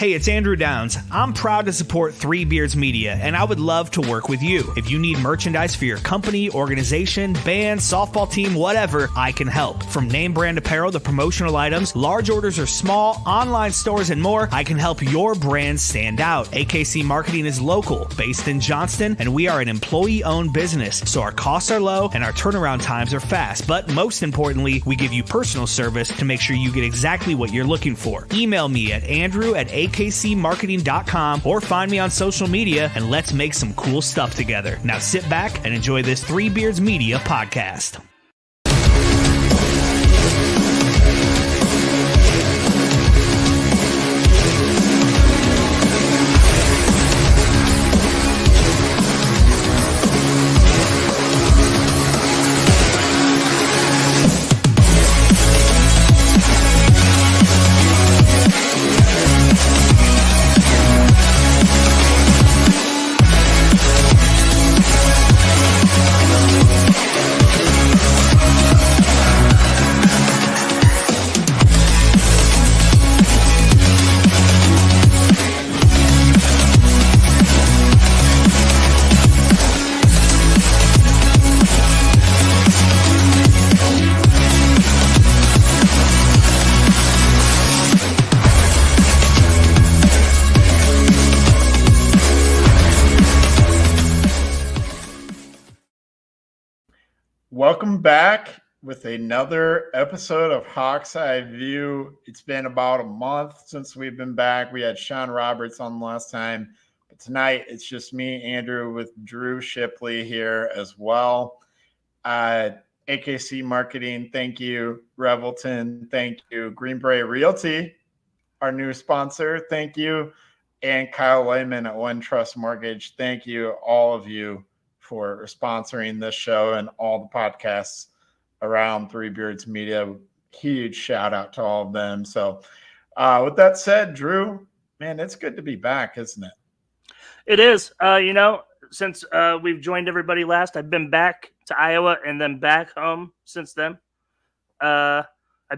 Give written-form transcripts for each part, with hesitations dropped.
Hey, it's Andrew Downs. I'm proud to support Three Beards Media, and I would love to work with you. If you need merchandise for your company, organization, band, softball team, whatever, I can help. From name brand apparel to promotional items, large orders or small, online stores, and more, I can help your brand stand out. AKC Marketing is local, based in Johnston, and we are an employee-owned business, so our costs are low and our turnaround times are fast. But most importantly, we give you personal service to make sure you get exactly what you're looking for. Email me at andrew@akcmarketing.com or find me on social media and let's make some cool stuff together. Now sit back and enjoy this Three Beards Media podcast. Welcome back with another episode of Hawks Eye View. It's been about a month since we've been back. We had Sean Roberts on last time, but tonight it's just me, Andrew, with Drew Shipley here as well. AKC Marketing, thank you. Revelton, thank you. Green Beret Realty, our new sponsor, thank you. And Kyle Lehman at One Trust Mortgage, thank you, all of you, for sponsoring this show and all the podcasts around Three Beards Media. Huge shout out to all of them. So with that said, Drew, man, it's good to be back, isn't it? It is. Since we've joined everybody last, I've been back to Iowa and then back home since then. I've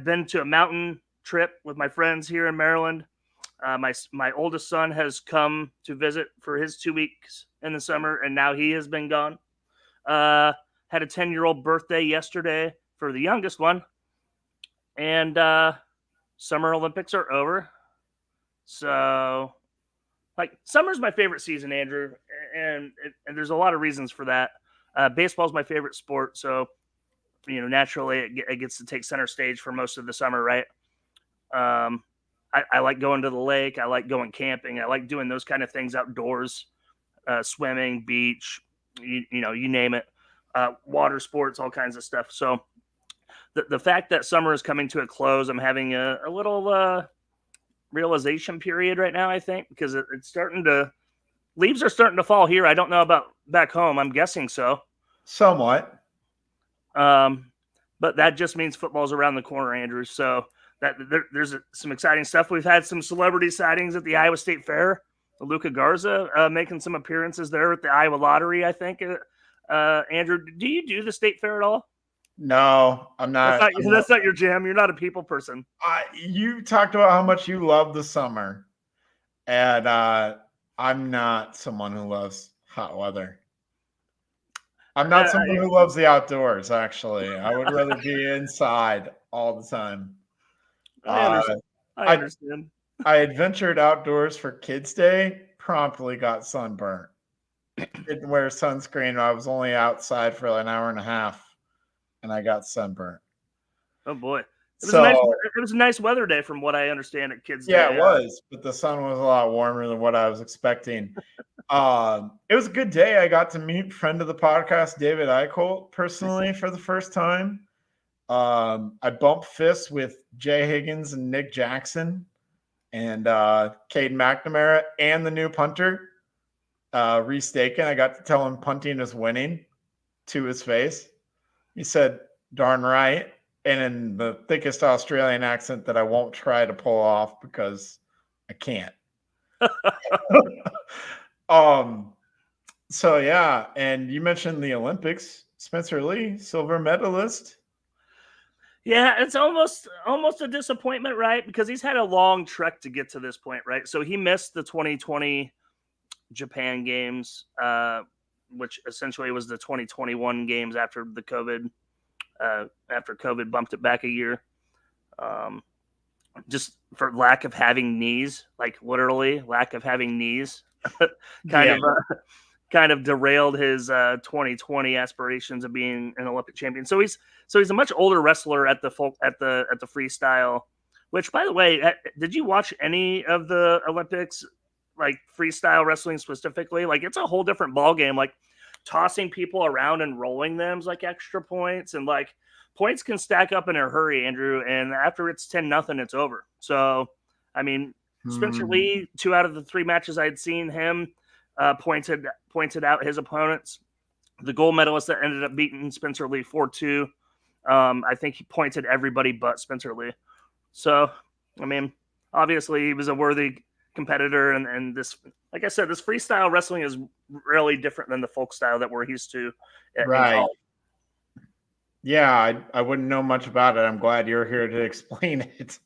been to a mountain trip with my friends here in Maryland. My oldest son has come to visit for his 2 weeks in the summer, and now he has been gone. Had a 10-year-old birthday yesterday for the youngest one, and Summer Olympics are over. So, summer's my favorite season, Andrew, and there's a lot of reasons for that. Baseball's my favorite sport, so naturally it gets to take center stage for most of the summer, right? I like going to the lake. I like going camping. I like doing those kind of things outdoors, swimming, beach, you name it, water sports, all kinds of stuff. So the fact that summer is coming to a close, I'm having a little realization period right now, I think, because leaves are starting to fall here. I don't know about back home. I'm guessing so. Somewhat. But that just means football's around the corner, Andrew. So there's some exciting stuff. We've had some celebrity sightings at the Iowa State Fair. Luca Garza making some appearances there at the Iowa Lottery, I think. Andrew, do you do the State Fair at all? No, I'm not. That's not your jam. You're not a people person. You talked about how much you love the summer, and I'm not someone who loves hot weather. I'm not someone who loves the outdoors, actually. I would rather be inside all the time. I understand. I adventured outdoors for Kids Day, promptly got sunburnt. Didn't wear sunscreen. I was only outside for an hour and a half, and I got sunburnt. Oh, boy. It was a nice weather day from what I understand at Kids Day. Yeah, it was, but the sun was a lot warmer than what I was expecting. It was a good day. I got to meet friend of the podcast, David Eichholt, personally for the first time. I bumped fists with Jay Higgins and Nick Jackson and Caden McNamara and the new punter, Reese Dakin. I got to tell him punting is winning to his face. He said, darn right. And in the thickest Australian accent that I won't try to pull off because I can't. So yeah, and you mentioned the Olympics. Spencer Lee, silver medalist. Yeah, it's almost a disappointment, right? Because he's had a long trek to get to this point, right? So he missed the 2020 Japan games, which essentially was the 2021 games after the COVID, after COVID bumped it back a year, just for lack of having knees, like literally lack of having knees, kind of derailed his 2020 aspirations of being an Olympic champion. So he's a much older wrestler at the freestyle. Which, by the way, did you watch any of the Olympics, like freestyle wrestling specifically? Like, it's a whole different ball game. Like, tossing people around and rolling them's like extra points, and like points can stack up in a hurry, Andrew. And after it's 10-0, it's over. So, I mean, Spencer Lee, 2 out of the 3 matches I'd seen him pointed out his opponents. The gold medalist that ended up beating Spencer Lee 4-2. I think he pointed everybody but Spencer Lee. So, I mean, obviously he was a worthy competitor, and this, like I said, this freestyle wrestling is really different than the folk style that we're used to. Right. Yeah, I wouldn't know much about it. I'm glad you're here to explain it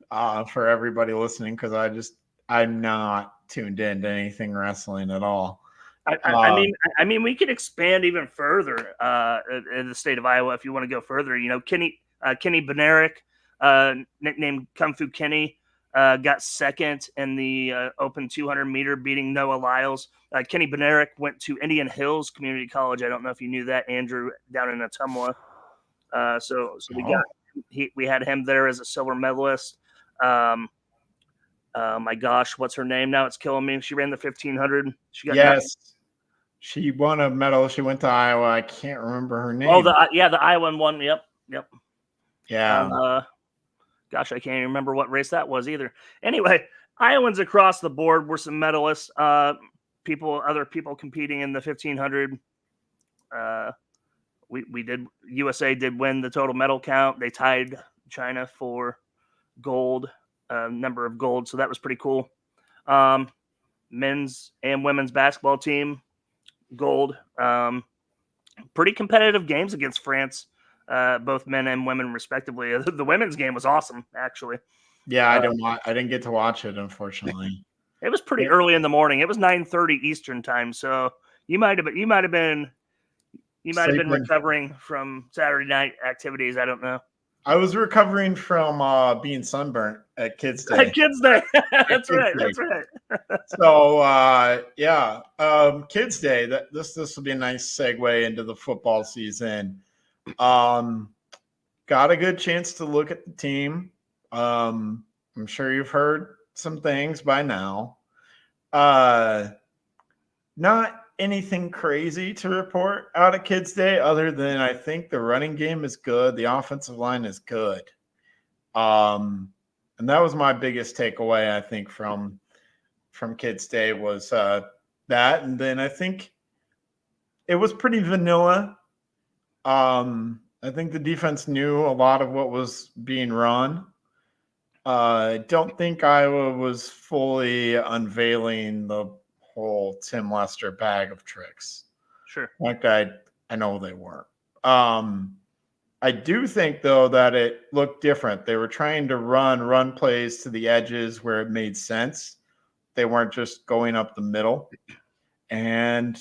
for everybody listening, because I'm not tuned into anything wrestling at all. I mean, we could expand even further in the state of Iowa if you want to go further. You know, Kenny Benerick, nicknamed Kung Fu Kenny, got second in the open 200 meter, beating Noah Lyles. Kenny Benerick went to Indian Hills Community College. I don't know if you knew that, Andrew, down in Ottumwa. So we had him there as a silver medalist. My gosh, what's her name now? It's killing me. She ran the 1500. She won a medal. She went to Iowa. I can't remember her name. Oh, the Iowan one. Yep. Yeah. Gosh, I can't even remember what race that was either. Anyway, Iowans across the board were some medalists. Other people competing in the 1500. USA did win the total medal count. They tied China for gold, number of gold. So that was pretty cool. Men's and women's basketball team, gold. Pretty competitive games against France, both men and women respectively. The women's game was awesome, actually. Yeah, I didn't get to watch it, unfortunately. It was pretty early in the morning. It was 9:30 Eastern time. So you might have been recovering from Saturday night activities. I don't know. I was recovering from being sunburnt at Kids Day. At Kids Day. That's right. So Kids Day. This will be a nice segue into the football season. Got a good chance to look at the team. I'm sure you've heard some things by now. Not anything crazy to report out of Kids Day, other than I think the running game is good. The offensive line is good. And that was my biggest takeaway, I think, from Kids Day was that. And then I think it was pretty vanilla. I think the defense knew a lot of what was being run. I don't think Iowa was fully unveiling the whole Tim Lester bag of tricks. Sure. Like I know they weren't. I do think, though, that it looked different. They were trying to run plays to the edges where it made sense. They weren't just going up the middle. And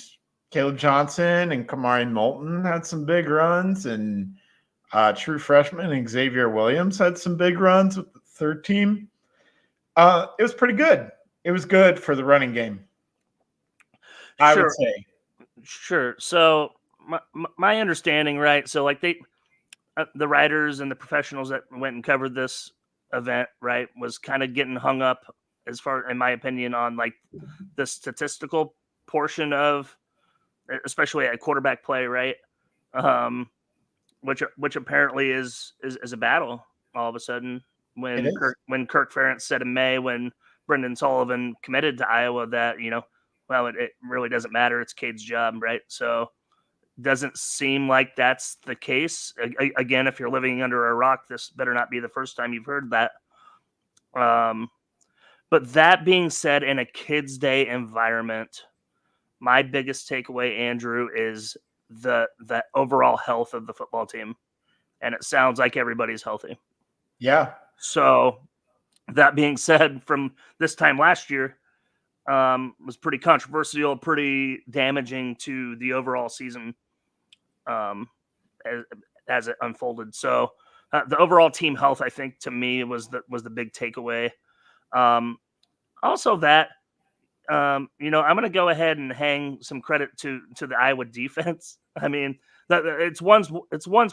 Caleb Johnson and Kamari Moulton had some big runs, and true freshman and Xavier Williams had some big runs with the third team. It was pretty good. It was good for the running game, I would say. Sure. So my understanding, right? So like the writers and the professionals that went and covered this event, right, was kind of getting hung up, as far, in my opinion, on like the statistical portion of, especially at quarterback play, right? Which apparently is a battle all of a sudden when Kirk Ferentz said in May, when Brendan Sullivan committed to Iowa, that, you know, well, it really doesn't matter. It's Cade's job, right? So doesn't seem like that's the case. Again, if you're living under a rock, this better not be the first time you've heard that. But that being said, in a Kids Day environment, my biggest takeaway, Andrew, is the overall health of the football team. and it sounds like everybody's healthy. Yeah. So that being said, from this time last year, was pretty controversial, pretty damaging to the overall season as it unfolded. So the overall team health, I think, to me was the big takeaway. Also, that I'm going to go ahead and hang some credit to the Iowa defense. I mean, it's ones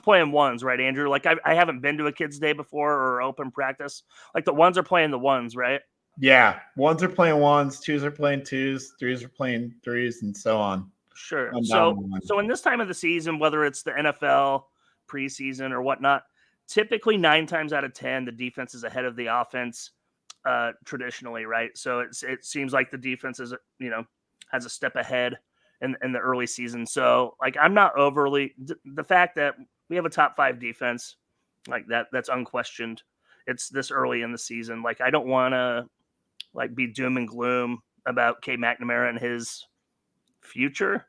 playing ones, right, Andrew? Like I haven't been to a kids' day before or open practice. Like the ones are playing the ones, right? Yeah. Ones are playing ones, twos are playing twos, threes are playing threes, and so on. Sure. So in this time of the season, whether it's the NFL preseason or whatnot, typically 9 times out of 10, the defense is ahead of the offense. Traditionally, right? So it seems like the defense is, has a step ahead in the early season. So like, I'm not overly the fact that we have a top 5 defense like that's unquestioned. It's this early in the season. Like, I don't want to like be doom and gloom about Cade McNamara and his future.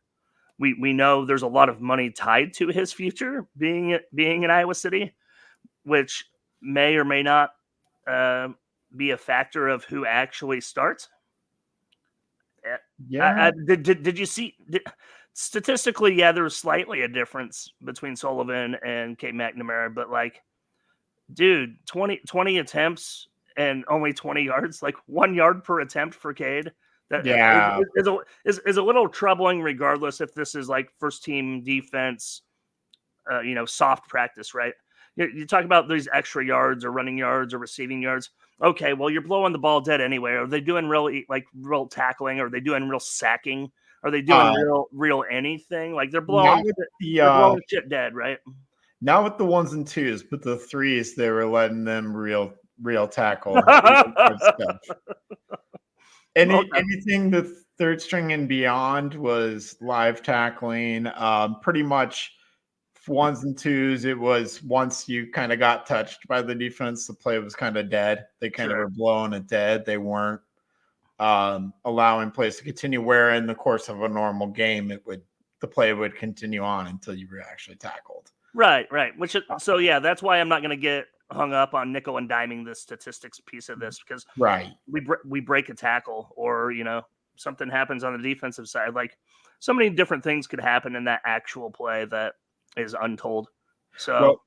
We know there's a lot of money tied to his future being in Iowa City, which may or may not be a factor of who actually starts. Yeah. Did you see? Statistically, yeah, there was slightly a difference between Sullivan and Cade McNamara, but like, dude, 20 attempts and only 20 yards, like 1 yard per attempt for Cade. That is a little troubling, regardless if this is like first team defense, soft practice, right? You talk about these extra yards or running yards or receiving yards. Okay, well, you're blowing the ball dead anyway. Are they doing real tackling? Are they doing real sacking? Are they doing real anything? Like they're blowing shit dead, right? Not with the ones and twos, but the threes, they were letting them real tackle. Anything the third string and beyond was live tackling. Pretty much ones and twos, it was once you kind of got touched by the defense, the play was kind of dead. They kind of were blowing it dead. They weren't allowing plays to continue, where in the course of a normal game, the play would continue on until you were actually tackled. Right. So yeah, that's why I'm not going to get hung up on nickel and diming the statistics piece of this, because we break a tackle or something happens on the defensive side. Like, so many different things could happen in that actual play that is untold. So,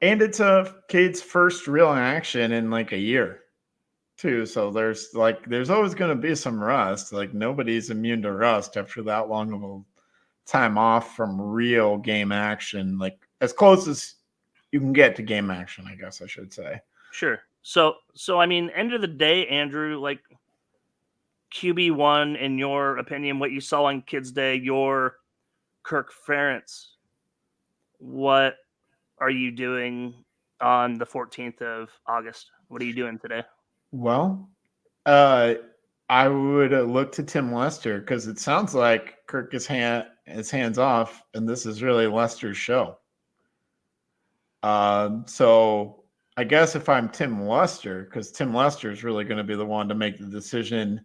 and it's Cade's first real action in like a year too. So there's always going to be some rust. Like, nobody's immune to rust after that long of a time off from real game action, like as close as you can get to game action, I guess I should say. Sure. So I mean, end of the day, Andrew, like QB1, in your opinion, what you saw on Kids Day, your Kirk Ferentz, what are you doing on the 14th of August? What are you doing today? Well, I would look to Tim Lester, because it sounds like Kirk is hands off, and this is really Lester's show. So I guess if I'm Tim Lester, because Tim Lester is really going to be the one to make the decision,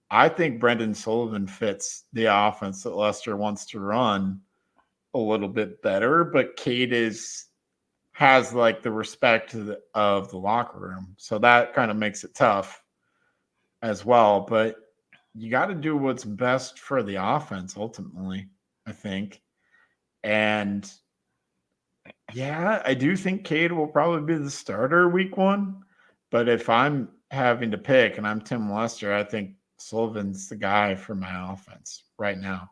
I think Brendan Sullivan fits the offense that Lester wants to run a little bit better, but Cade has like the respect of the locker room, so that kind of makes it tough as well. But you got to do what's best for the offense ultimately, I think. And yeah, I do think Cade will probably be the starter week 1. But if I'm having to pick and I'm Tim Lester, I think Sullivan's the guy for my offense right now.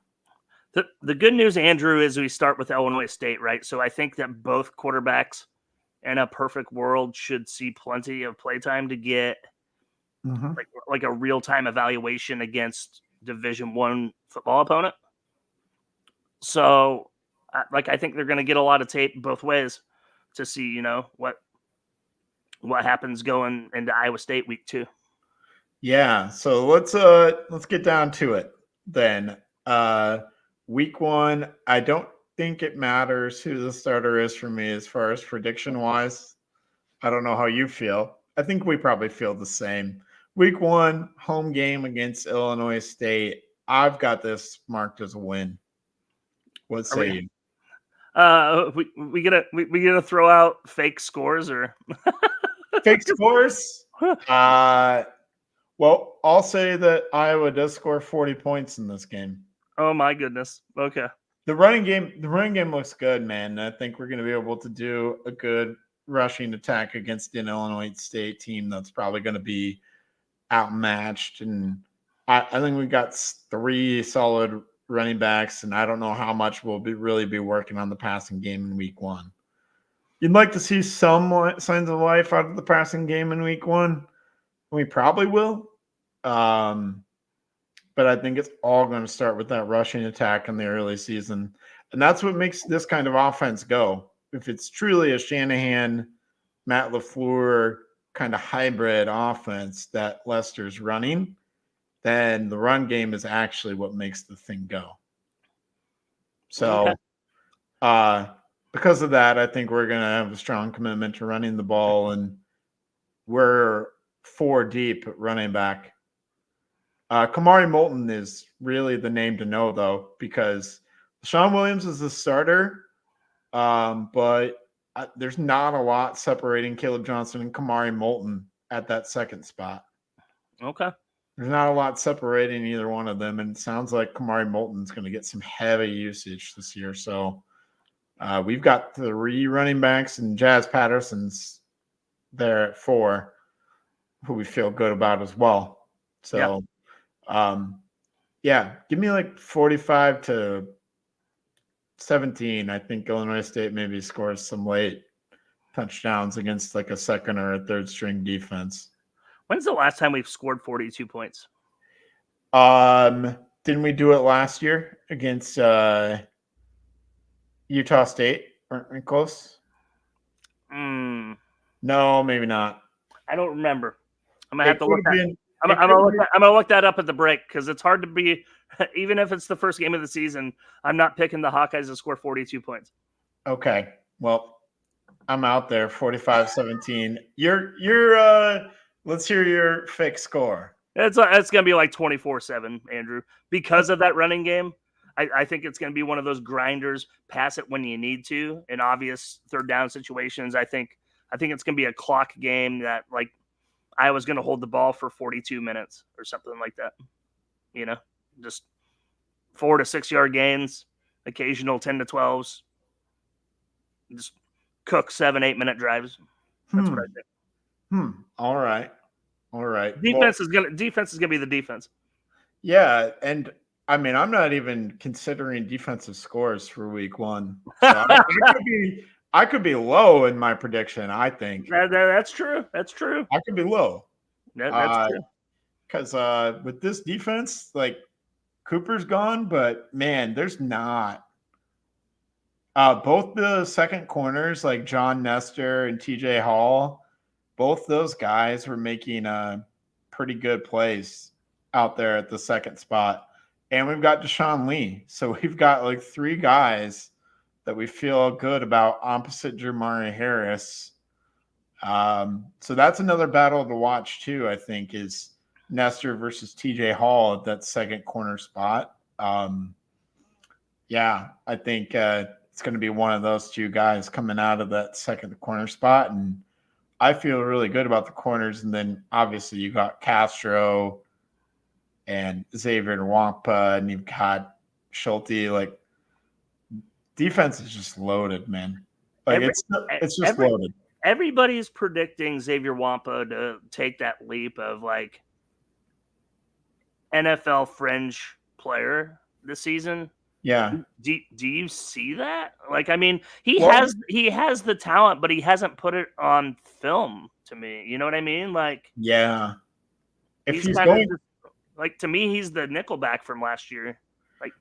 The good news, Andrew, is we start with Illinois State, right? So I think that both quarterbacks in a perfect world should see plenty of playtime to get like a real-time evaluation against Division I football opponent. So I think they're going to get a lot of tape both ways to see, what happens going into Iowa State week 2. Yeah. So let's get down to it then. Week 1, I don't think it matters who the starter is for me as far as prediction wise. I don't know how you feel. I think we probably feel the same. Week 1, home game against Illinois State. I've got this marked as a win. What say you? We gonna throw out fake scores or Fake scores? Well, I'll say that Iowa does score 40 points in this game. Oh my goodness. Okay. The running game looks good, man. I think we're going to be able to do a good rushing attack against an Illinois State team that's probably going to be outmatched. And I think we got 3 solid running backs, and I don't know how much we'll really be working on the passing game in week 1. You'd like to see some signs of life out of the passing game in week 1. We probably will. But I think it's all going to start with that rushing attack in the early season. And that's what makes this kind of offense go. If it's truly a Shanahan, Matt LaFleur kind of hybrid offense that Lester's running, then the run game is actually what makes the thing go. So because of that, I think we're going to have a strong commitment to running the ball, and we're 4 deep at running back. Kamari Moulton is really the name to know, though, because Sean Williams is the starter, but there's not a lot separating Caleb Johnson and Kamari Moulton at that second spot. Okay. There's not a lot separating either one of them, and it sounds like Kamari Moulton's going to get some heavy usage this year. So we've got 3 running backs, and Jazz Patterson's there at 4, who we feel good about as well. So, give me like 45 to 17. I think Illinois State maybe scores some late touchdowns against like a second or a third string defense. When's the last time we've scored 42 points? Didn't we do it last year against Utah State? Weren't we close? No, maybe not. I don't remember. I'm gonna have to look that. I'm gonna look that up at the break, because it's hard to be, even if it's the first game of the season, I'm not picking the Hawkeyes to score 42 points. Okay. Well, I'm out there 45-17. You're let's hear your fake score. It's gonna be like 24-7, Andrew, because of that running game. I think it's gonna be one of those grinders, pass it when you need to in obvious third down situations. I think it's gonna be a clock game that like Iowa's going to hold the ball for 42 minutes or something like that. You know, just 4 to 6 yard gains, occasional 10 to 12s. Just cook 7-8 minute drives. That's what I think. All right. Defense is gonna be the defense. Yeah, and I mean, I'm not even considering defensive scores for week 1. So I could be low in my prediction, I think. That's true. That's true. I could be low. That's true. Because with this defense, like Cooper's gone, but man, there's not. Both the second corners, like John Nestor and TJ Hall, both those guys were making pretty good plays out there at the second spot. And we've got Deshaun Lee. So we've got like 3 guys that we feel good about opposite Jermari Harris. So that's another battle to watch too, I think, is Nestor versus TJ Hall at that second corner spot. I think it's going to be one of those 2 guys coming out of that second corner spot. And I feel really good about the corners. And then obviously you got Castro and Xavier Wampa, and you've got Schulte. Like, defense is just loaded, man. Like it's just loaded. Everybody's predicting Xavier Wampa to take that leap of like NFL fringe player this season. Yeah. Do you see that? Like, I mean, he has the talent, but he hasn't put it on film to me. You know what I mean? Like, yeah. If he's going, like, to me, he's the nickelback from last year. Like,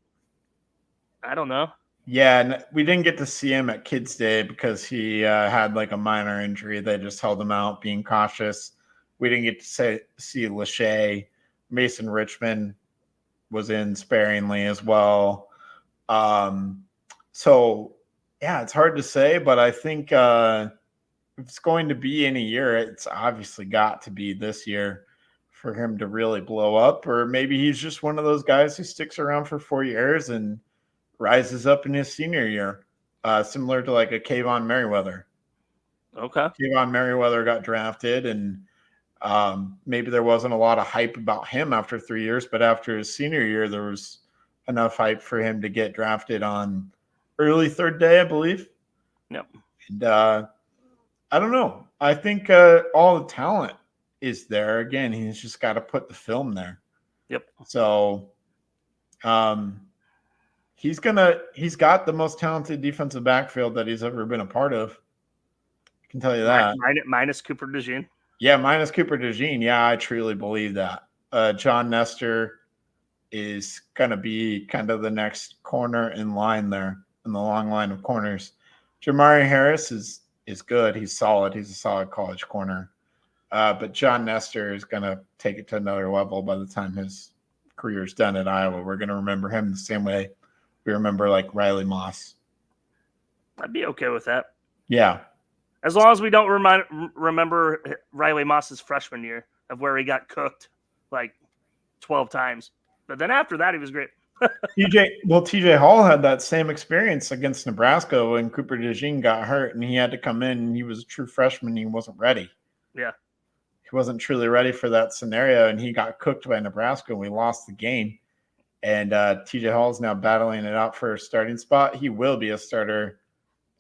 I don't know. Yeah, and we didn't get to see him at Kids Day because he had like a minor injury. They just held him out, being cautious. We didn't get to see Lachey. Mason Richmond was in sparingly as well. So, yeah, it's hard to say, but I think if it's going to be any year, it's obviously got to be this year for him to really blow up. Or maybe he's just one of those guys who sticks around for 4 years and rises up in his senior year. similar to like a Kayvon Merriweather. Okay. Kayvon Merriweather got drafted, and maybe there wasn't a lot of hype about him after 3 years, but after his senior year, there was enough hype for him to get drafted on early third day, I believe. Yep. And I don't know. I think all the talent is there. Again, he's just got to put the film there. Yep. So he's got the most talented defensive backfield that he's ever been a part of. I can tell you that. Minus Cooper DeJean. Yeah, minus Cooper DeJean. Yeah, I truly believe that. John Nestor is going to be kind of the next corner in line there in the long line of corners. Jamari Harris is good. He's solid. He's a solid college corner. But John Nestor is going to take it to another level by the time his career is done at Iowa. We're going to remember him the same way we remember like Riley Moss. I'd be okay with that. Yeah. As long as we don't remember Riley Moss's freshman year of where he got cooked like 12 times. But then after that, he was great. TJ Hall had that same experience against Nebraska when Cooper DeJean got hurt and he had to come in and he was a true freshman. He wasn't ready. Yeah. He wasn't truly ready for that scenario and he got cooked by Nebraska and we lost the game. And TJ Hall is now battling it out for a starting spot. He will be a starter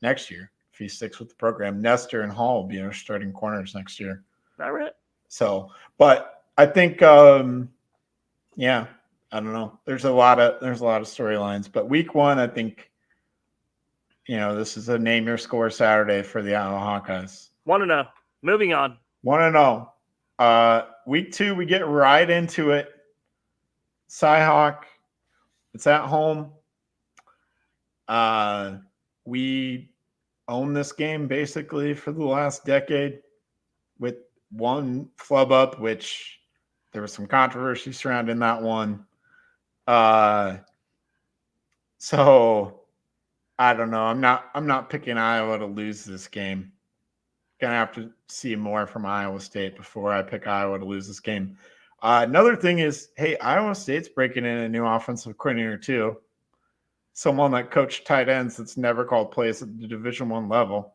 next year if he sticks with the program. Nestor and Hall will be our starting corners next year. All right. So, but I think, yeah. I don't know. There's a lot of storylines, but week one, I think, this is a name your score Saturday for the Iowa Hawkeyes. 1-0. Moving on. 1-0. Week two, we get right into it. Cyhawk. It's at home. We own this game basically for the last decade with one flub up, which there was some controversy surrounding that one. So I don't know. I'm not picking Iowa to lose this game. Gonna have to see more from Iowa State before I pick Iowa to lose this game. Another thing is, hey, Iowa State's breaking in a new offensive coordinator too. Someone that coached tight ends that's never called plays at the Division I level.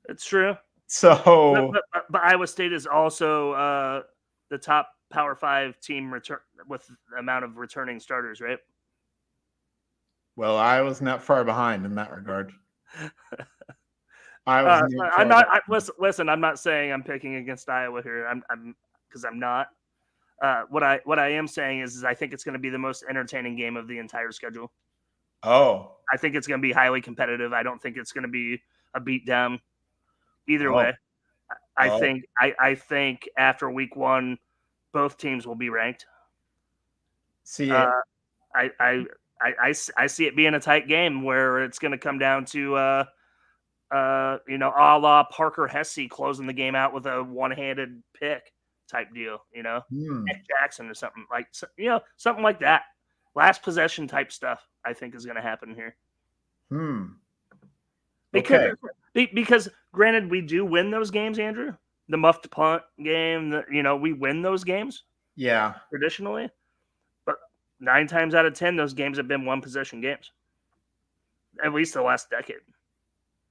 It's true. So, but Iowa State is also the top Power 5 team with the amount of returning starters, right? Well, Iowa's not far behind in that regard. Listen, I'm not saying I'm picking against Iowa here. I'm because I'm not. What I am saying is I think it's going to be the most entertaining game of the entire schedule. Oh, I think it's going to be highly competitive. I don't think it's going to be a beatdown either way. I think after week one, both teams will be ranked. See, I see it being a tight game where it's going to come down to, a la Parker Hesse closing the game out with a one-handed pick type deal, Nick Jackson or something something like that. Last possession type stuff, I think is going to happen here. Because granted, we do win those games, Andrew. The muffed punt game, we win those games. Yeah. Traditionally. But 9 times out of 10, those games have been one possession games. At least the last decade.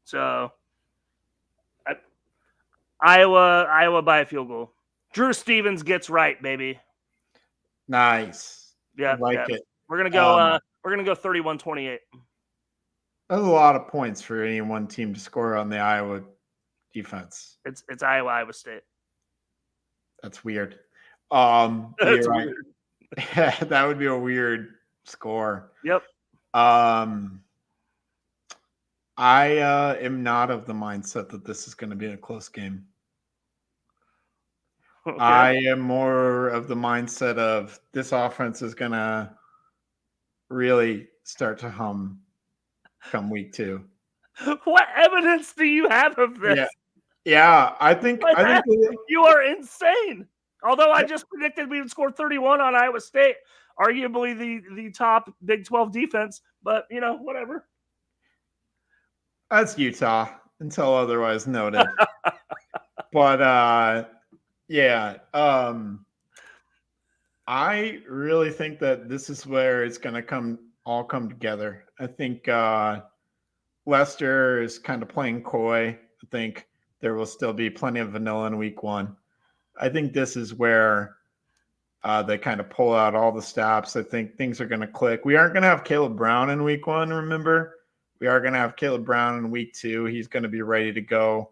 So Iowa by a field goal. Drew Stevens gets right, baby. Nice. Yeah. I like it. We're gonna go 31-28. That's a lot of points for any one team to score on the Iowa defense. It's Iowa State. That's weird. That's you're right. weird. That would be a weird score. Yep. I am not of the mindset that this is going to be a close game. Okay. I am more of the mindset of this offense is going to really start to hum come week 2. What evidence do you have of this? Yeah, I think you are insane. Although I just predicted we would score 31 on Iowa State, arguably the top Big 12 defense, but whatever. That's Utah until otherwise noted. But I really think that this is where it's going to come all come together. I think Leicester is kind of playing coy. I think there will still be plenty of vanilla in week 1. I think this is where they kind of pull out all the stops. I think things are going to click. We aren't going to have Caleb Brown in week 1, remember? We are going to have Caleb Brown in week 2. He's going to be ready to go.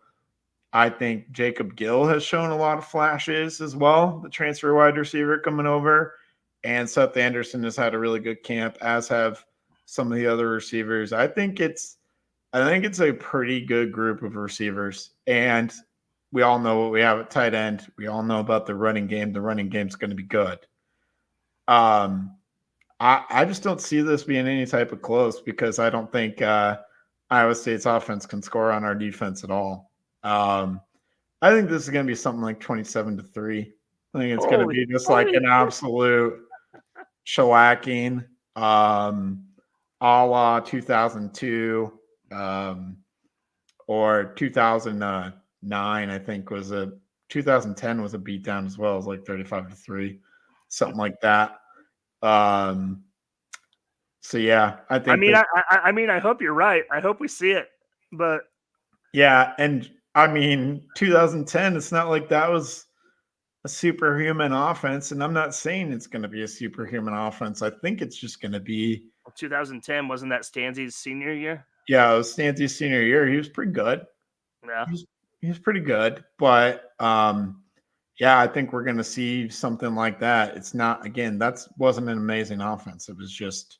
I think Jacob Gill has shown a lot of flashes as well, the transfer wide receiver coming over. And Seth Anderson has had a really good camp, as have some of the other receivers. I think it's a pretty good group of receivers. And we all know what we have at tight end. We all know about the running game. The running game's going to be good. I just don't see this being any type of close because I don't think Iowa State's offense can score on our defense at all. I think this is going to be something like 27-3. I think it's going to be just like an absolute shellacking, a la 2002 or 2009. I think 2010 was a beatdown as well. It was like 35-3, something like that. So yeah, I think. I mean, I hope you're right. I hope we see it, but yeah, and I mean, 2010. It's not like that was a superhuman offense, and I'm not saying it's going to be a superhuman offense. I think it's just going to be. 2010 wasn't that Stanzi's senior year? Yeah, it was Stanzi's senior year. He was pretty good. Yeah, he was pretty good, but yeah, I think we're going to see something like that. It's not, again, that wasn't an amazing offense. It was just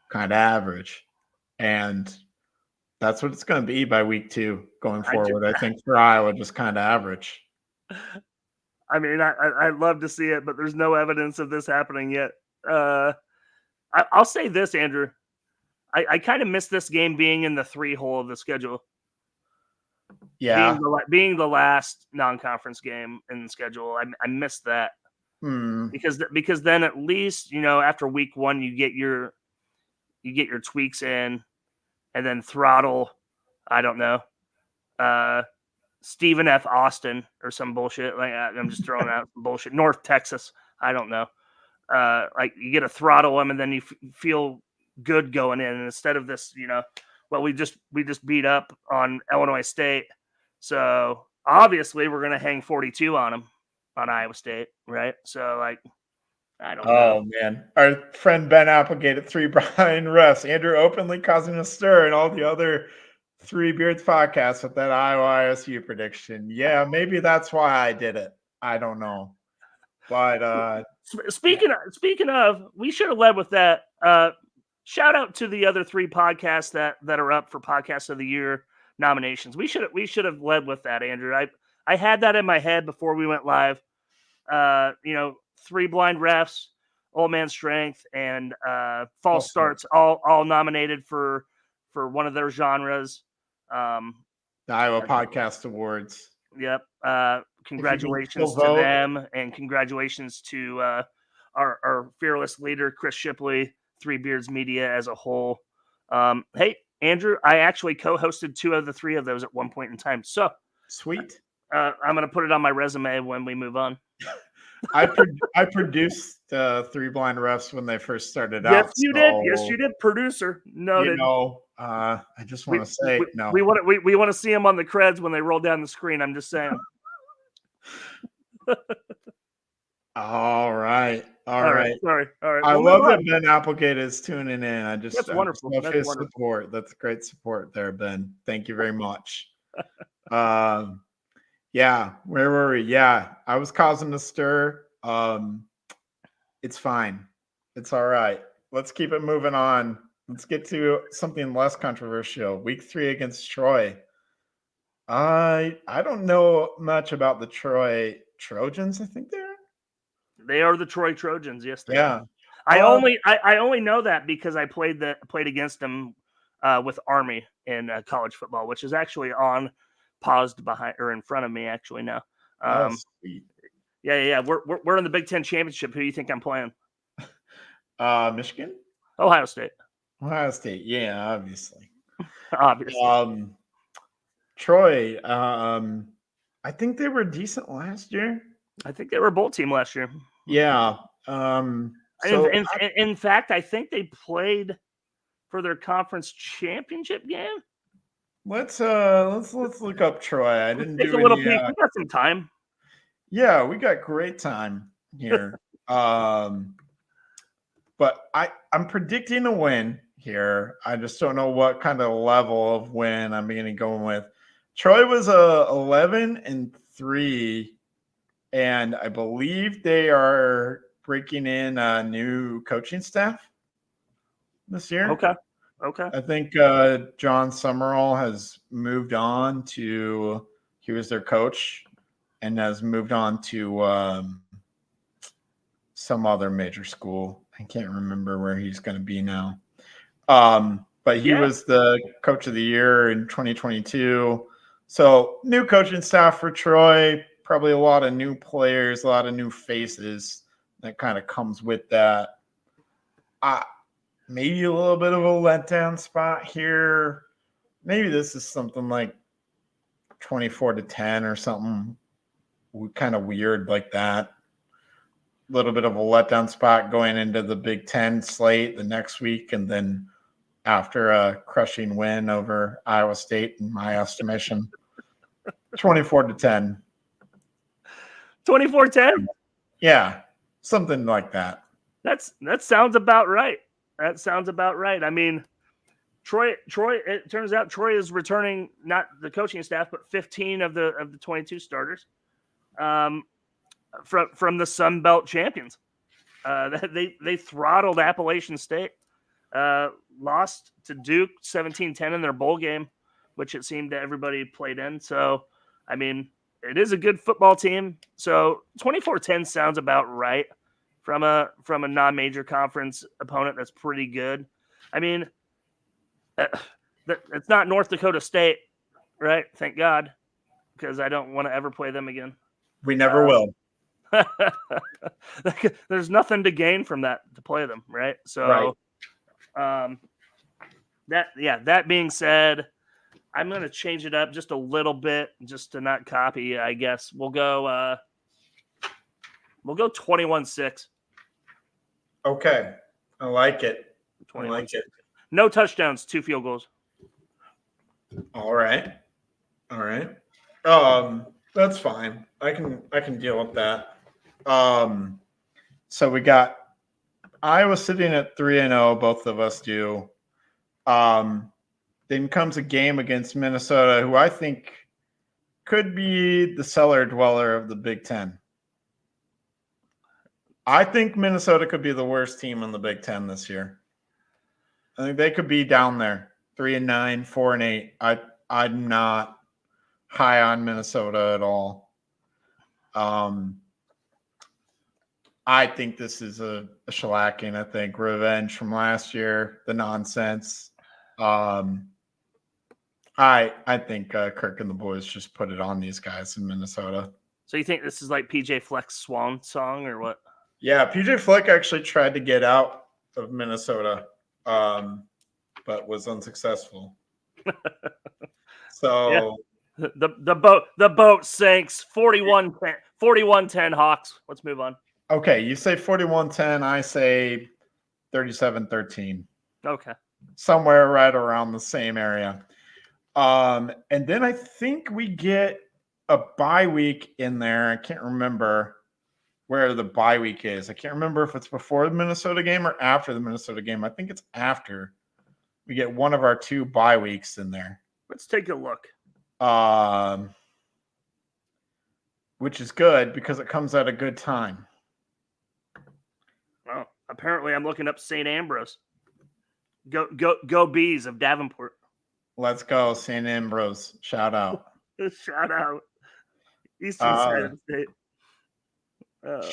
kind of average. And that's what it's going to be by week 2 going forward. I think for Iowa, just kind of average. I mean, I'd love to see it, but there's no evidence of this happening yet. I'll say this, Andrew. I kind of miss this game being in the 3 hole of the schedule. Yeah. Being the last non-conference game in the schedule. I missed that. Because then at least, after week 1 you get your tweaks in and then throttle, I don't know, Stephen F. Austin or some bullshit. Like I'm just throwing out some bullshit. North Texas, I don't know. Like you get a throttle them and then you feel good going in. And instead of this, well, we just beat up on Illinois State. So obviously we're going to hang 42 on them on Iowa State. Right. So like, I don't know. Oh man. Our friend Ben Applegate at 3 Blind Refs, Andrew openly causing a stir and all the other 3 Beards podcasts with that Iowa ISU prediction. Yeah, maybe that's why I did it. I don't know. But speaking of, we should have led with that. Shout out to the other 3 podcasts that are up for Podcast of the Year nominations. We should have led with that, Andrew. I had that in my head before we went live. 3 Blind Refs, Old Man Strength, and False Starts all nominated for one of their genres. The Iowa Podcast Awards. Yep. Congratulations to them, and congratulations to our fearless leader, Chris Shipley, 3 Beards Media as a whole. Hey, Andrew, I actually co-hosted 2 of the 3 of those at one point in time. So sweet. I'm going to put it on my resume when we move on. I produced 3 Blind Refs when they first started out. Yes, you did. Yes, you did. Producer. Noted. I just want to say no. We want to see them on the creds when they roll down the screen. I'm just saying. All right. Sorry. All right. I love that Ben Applegate is tuning in. That's wonderful. Love his support. That's great support there, Ben. Thank you very much. Yeah, where were we? Yeah, I was causing a stir. It's fine. It's all right. Let's keep it moving on. Let's get to something less controversial. Week 3 against Troy. I don't know much about the Troy Trojans. I think they are the Troy Trojans. Yes, they are. I only know that because I played against them with Army in college football, which is actually on paused behind or in front of me actually now. Sweet. Yeah. We're in the Big Ten championship. Who do you think I'm playing? Michigan, Ohio State. Yeah, obviously. Troy. I think they were decent last year. I think they were a bowl team last year. Yeah. So in fact, I think they played for their conference championship game. let's look up Troy. I didn't Take do a little any. peek. We got some time. Yeah, we got great time here. But I'm predicting a win here. I just don't know what kind of level of win I'm going to go with. Troy was 11-3, and I believe they are breaking in a new coaching staff this year. Okay. I think John Summerall has moved on to. He was their coach, and has moved on to some other major school. I can't remember where he's going to be now. But he was the coach of the year in 2022. So new coaching staff for Troy, probably a lot of new players, a lot of new faces that kind of comes with that. Maybe a little bit of a letdown spot here. Maybe this is something like 24-10 or something kind of weird like that. A little bit of a letdown spot going into the Big Ten slate the next week, and then after a crushing win over Iowa State, in my estimation, 24-10. 24-10? Yeah, something like that. That sounds about right. That sounds about right. I mean, Troy. It turns out Troy is returning not the coaching staff, but 15 of the 22 starters, from the Sun Belt champions. They throttled Appalachian State, lost to Duke 17-10 in their bowl game, which it seemed that everybody played in. So, I mean, it is a good football team. So 24-10 sounds about right from a non-major conference opponent that's pretty good. I mean, it's not North Dakota State, right? Thank God, because I don't want to ever play them again. We never will. There's nothing to gain from that to play them, right? So, that being said, I'm going to change it up just a little bit, just to not copy. I guess we'll go 21-6. Okay, I like it. I like it. No touchdowns, 2 field goals. All right. That's fine. I can deal with that. So we got Iowa sitting at 3-0. Both of us do. Then comes a game against Minnesota, who I think could be the cellar dweller of the Big Ten. I think Minnesota could be the worst team in the Big Ten this year. I think they could be down there, 3-9, 4-8. I'm not high on Minnesota at all. I think this is a shellacking. I think revenge from last year, the nonsense. I think Kirk and the boys just put it on these guys in Minnesota. So you think this is like PJ Fleck's swan song or what? Yeah, PJ Fleck actually tried to get out of Minnesota, but was unsuccessful. So yeah. The boat sinks 41-10 Hawks. Let's move on. Okay, you say 41-10, I say 37-13. Okay. Somewhere right around the same area. And then I think we get a bye week in there. I can't remember where the bye week is. I can't remember if it's before the Minnesota game or after the Minnesota game. I think it's after. We get one of our 2 bye weeks in there. Let's take a look. Which is good because it comes at a good time. Well, apparently I'm looking up St. Ambrose. Go Bees of Davenport. Let's go, St. Ambrose. Shout out. Shout out. Eastern side of the state.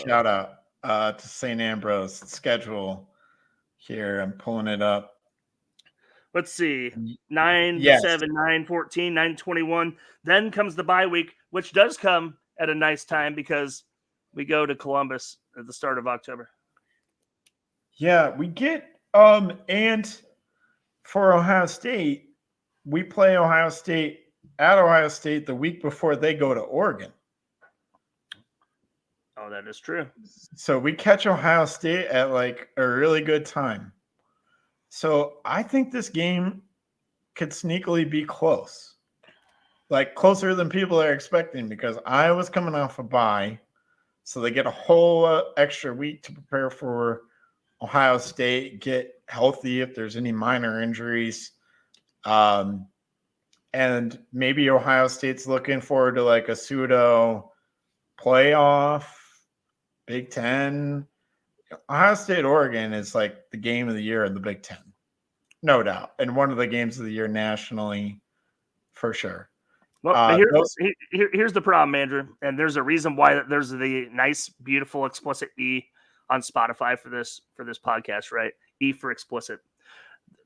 Shout out to St. Ambrose. Schedule here. I'm pulling it up. Let's see. 9-7, 9-14, 9-21. Then comes the bye week, which does come at a nice time because we go to Columbus at the start of October. Yeah, we get and for Ohio State, we play Ohio State at Ohio State the week before they go to Oregon. Oh, that is true. So we catch Ohio State at like a really good time. So I think this game could sneakily be close. Like closer than people are expecting because Iowa's coming off a bye. So they get a whole extra week to prepare for Ohio State, get healthy if there's any minor injuries. And maybe Ohio State's looking forward to like a pseudo playoff, Big Ten. Ohio State, Oregon is like the game of the year in the Big Ten, no doubt. And one of the games of the year nationally for sure. Well, here's the problem, Andrew. And there's a reason why there's the nice, beautiful, explicit E on Spotify for this podcast, right? E for explicit.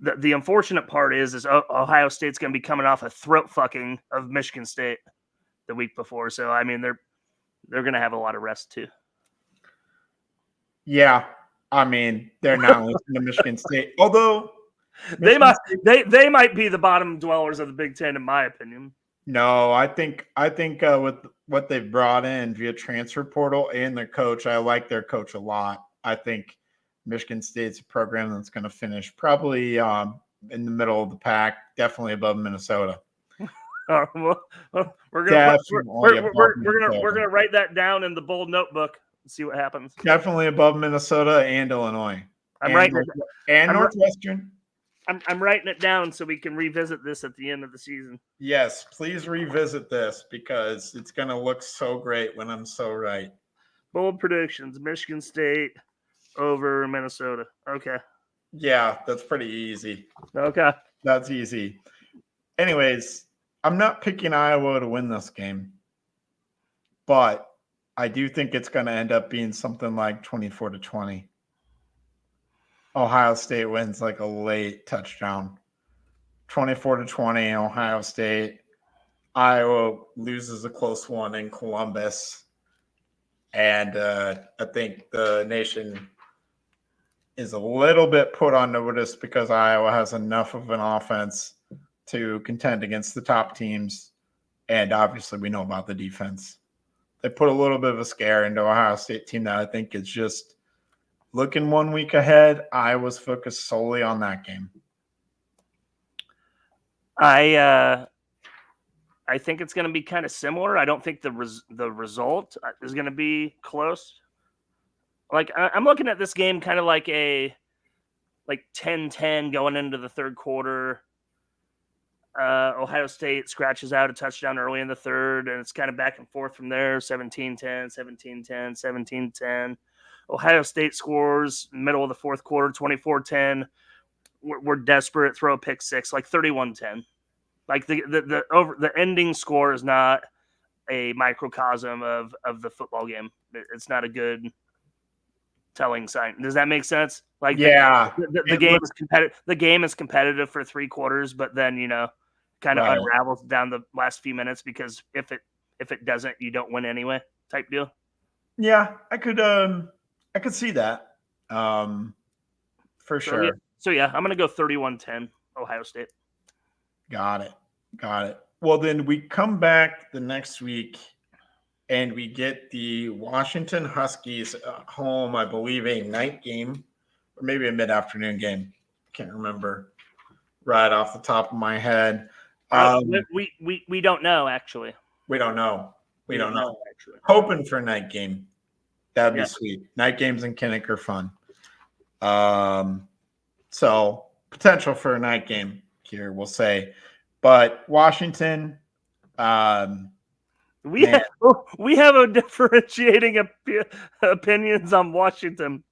The unfortunate part is Ohio State's going to be coming off a throat fucking of Michigan State the week before. So, I mean, they're going to have a lot of rest too. Yeah. I mean, they're not listening to Michigan State, although they might be the bottom dwellers of the Big Ten, in my opinion. No, I think with what they've brought in via transfer portal and their coach, I like their coach a lot. I think Michigan State's a program that's going to finish probably in the middle of the pack, definitely above Minnesota. We're gonna write that down in the bold notebook and see what happens. Definitely above Minnesota and Illinois. Northwestern. I'm writing it down so we can revisit this at the end of the season. Yes, please revisit this because it's going to look so great when I'm so right. Bold predictions: Michigan State over Minnesota. Okay. Yeah, that's pretty easy. Okay. That's easy. Anyways, I'm not picking Iowa to win this game, but I do think it's going to end up being something like 24-20. Ohio State wins like a late touchdown. 24-20, Ohio State. Iowa loses a close one in Columbus. And I think the nation is a little bit put on notice because Iowa has enough of an offense to contend against the top teams. And obviously we know about the defense. They put a little bit of a scare into Ohio State team that I think is just looking 1 week ahead. Iowa's focused solely on that game. I think it's going to be kind of similar. I don't think the result is going to be close. Like I'm looking at this game kind of like a 10-10 going into the third quarter. Ohio State scratches out a touchdown early in the third, and it's kind of back and forth from there. 17-10, 17-10, 17-10. Ohio State scores middle of the fourth quarter, 24-10. We're desperate, throw a pick six, like 31-10. Like the ending score is not a microcosm of the football game. It's not a good telling sign. Does that make sense? Like the game is competitive. The game is competitive for 3 quarters, but then kind of unravels down the last few minutes because if it doesn't, you don't win anyway. Type deal. Yeah, I could see that for sure. So yeah, I'm gonna go 31-10 Ohio State. Got it. Well, then we come back the next week and we get the Washington Huskies home, I believe, a night game or maybe a mid-afternoon game. Can't remember right off the top of my head. We don't know, actually. We don't know. We don't know. Actually. Hoping for a night game. That'd be sweet. Night games in Kinnick are fun. So potential for a night game here, we'll say. But Washington, we have a differentiating opinions on Washington.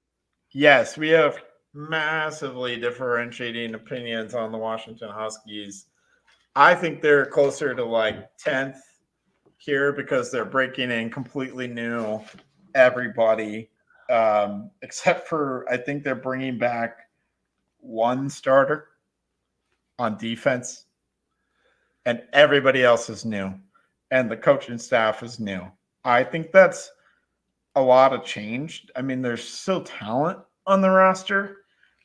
Yes, we have massively differentiating opinions on the Washington Huskies. I think they're closer to like 10th here because they're breaking in completely new everybody, except for I think they're bringing back one starter on defense. And everybody else is new. And the coaching staff is new. I think that's a lot of change. I mean, there's still talent on the roster,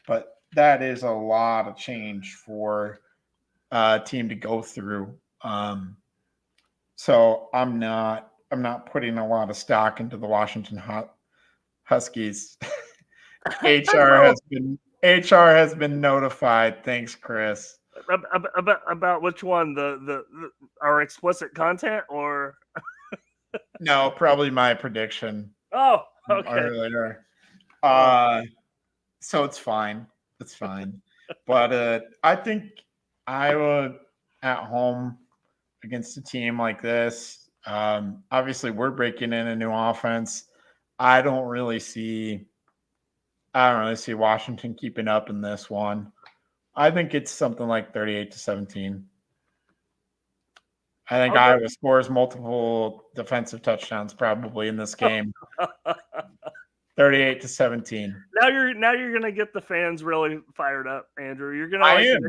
but that is a lot of change for a team to go through. So I'm not I'm not putting a lot of stock into the Washington Huskies. HR has been notified. Thanks, Chris. About which one? The our explicit content or no, probably my prediction. Oh, okay. Earlier. So it's fine. It's fine. But I think Iowa at home against a team like this. Obviously, we're breaking in a new offense. I don't really see Washington keeping up in this one. I think it's something like 38-17. I think Iowa scores multiple defensive touchdowns probably in this game. 38-17. Now you're gonna get the fans really fired up, Andrew. You're gonna.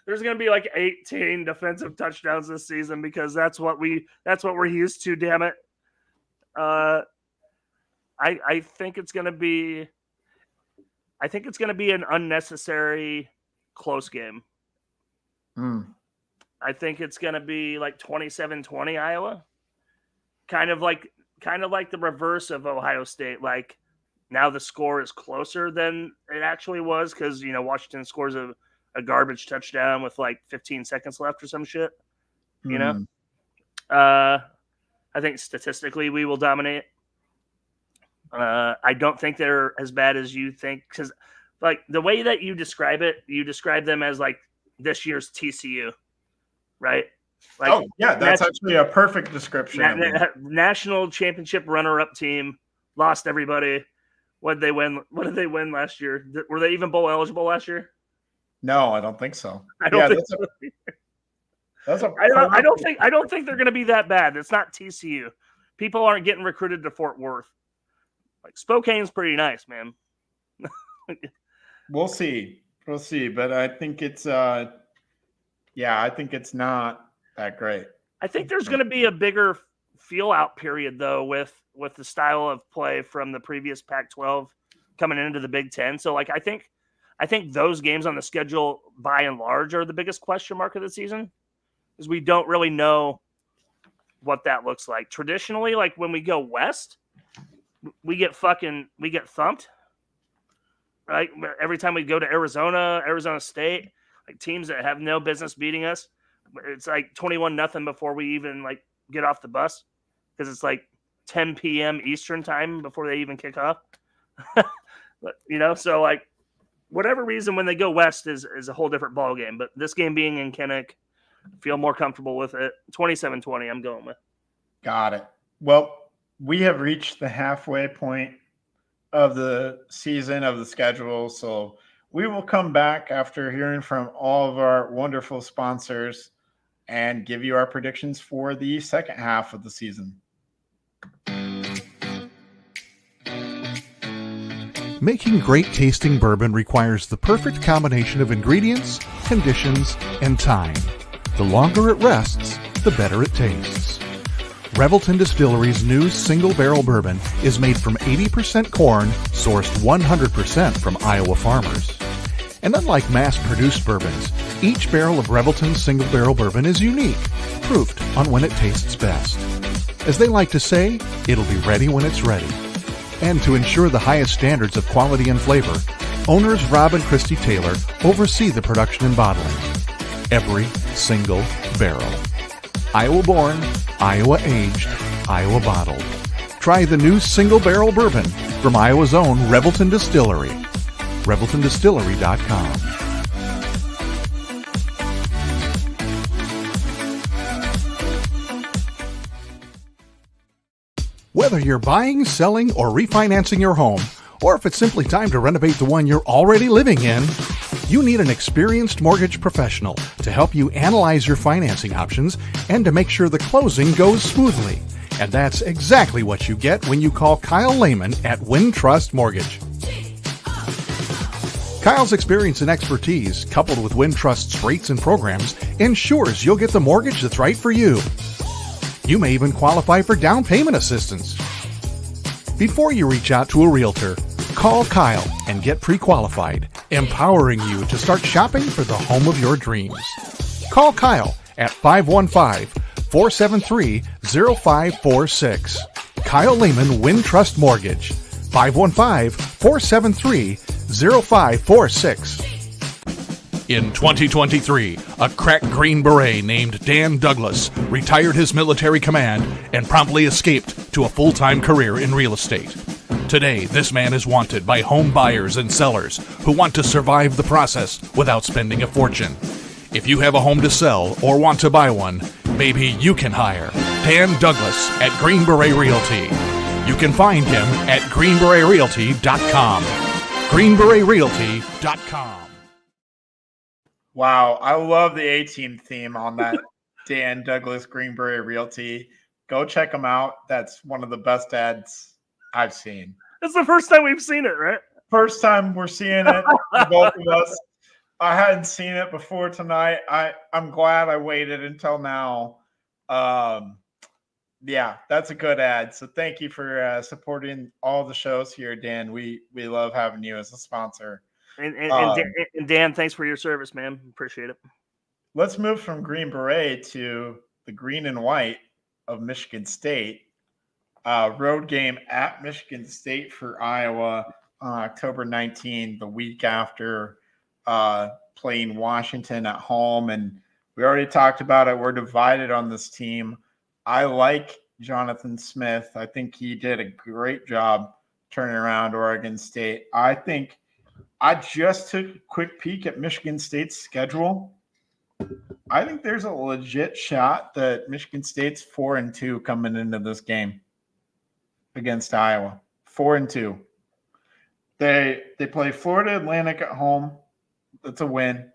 There's gonna be like 18 defensive touchdowns this season because that's what we're used to. Damn it. I think it's gonna be. I think it's gonna be an unnecessary close game. I think it's gonna be like 27-20 Iowa. Kind of like the reverse of Ohio State. Like now the score is closer than it actually was because Washington scores a garbage touchdown with like 15 seconds left or some shit. I think statistically we will dominate. I don't think they're as bad as you think because like the way that you describe it, you describe them as like this year's TCU, right? Like, that's actually a perfect description. National championship runner-up team, lost everybody. What did they win? What did they win last year? Were they even bowl eligible last year? No, I don't think so. I don't think they're going to be that bad. It's not TCU. People aren't getting recruited to Fort Worth. Like Spokane's pretty nice, man. We'll see, but I think it's I think it's not that great. I think there's going to be a bigger feel out period though with the style of play from the previous Pac-12 coming into the Big Ten. So like I think those games on the schedule by and large are the biggest question mark of the season because we don't really know what that looks like. Traditionally, like when we go west, we get thumped. Right? Every time we go to Arizona State, like teams that have no business beating us, it's like 21-0 before we even like get off the bus because it's like 10 p.m. Eastern time before they even kick off. So like whatever reason when they go west is a whole different ball game. But this game being in Kinnick, I feel more comfortable with it. 27-20, I'm going with. Got it. Well, we have reached the halfway point of the season of the schedule. So we will come back after hearing from all of our wonderful sponsors and give you our predictions for the second half of the season. Making great tasting bourbon requires the perfect combination of ingredients, conditions, and time. The longer it rests, the better it tastes. Revelton Distillery's new single barrel bourbon is made from 80% corn, sourced 100% from Iowa farmers. And unlike mass-produced bourbons, each barrel of Revelton's single barrel bourbon is unique, proofed on when it tastes best. As they like to say, it'll be ready when it's ready. And to ensure the highest standards of quality and flavor, owners Rob and Christy Taylor oversee the production and bottling. Every single barrel. Iowa born, Iowa aged, Iowa bottled. Try the new single barrel bourbon from Iowa's own Revelton Distillery. ReveltonDistillery.com. Whether you're buying, selling, or refinancing your home, or if it's simply time to renovate the one you're already living in, you need an experienced mortgage professional to help you analyze your financing options and to make sure the closing goes smoothly. And that's exactly what you get when you call Kyle Lehman at Wintrust Mortgage. Kyle's experience and expertise, coupled with Wintrust's rates and programs, ensures you'll get the mortgage that's right for you. You may even qualify for down payment assistance. Before you reach out to a realtor, call Kyle and get pre-qualified, empowering you to start shopping for the home of your dreams. Call Kyle at 515 515-473-0546. Kyle Lehman Wintrust Mortgage, 515-473-0546. In 2023, a crack Green Beret named Dan Douglas retired his military command and promptly escaped to a full-time career in real estate. Today, this man is wanted by home buyers and sellers who want to survive the process without spending a fortune. If you have a home to sell or want to buy one, maybe you can hire Dan Douglas at Green Beret Realty. You can find him at greenberetrealty.com. greenberetrealty.com. Wow, I love the A-Team theme on that Dan Douglas Green Beret Realty. Go check them out. That's one of the best ads I've seen. It's the first time we've seen it, right? First time we're seeing it, both of us. I hadn't seen it before tonight. I'm glad I waited until now. Yeah, that's a good ad. So thank you for supporting all the shows here, Dan. We love having you as a sponsor. And Dan, thanks for your service, man. Appreciate it. Let's move from Green Beret to the green and white of Michigan State. Road game at Michigan State for Iowa on October 19, the week after playing Washington at home. And we already talked about it. We're divided on this team. I like Jonathan Smith. I think he did a great job turning around Oregon State. I think I just took a quick peek at Michigan State's schedule. I think there's a legit shot that Michigan State's 4-2 coming into this game against Iowa. 4-2. They play Florida Atlantic at home. That's a win.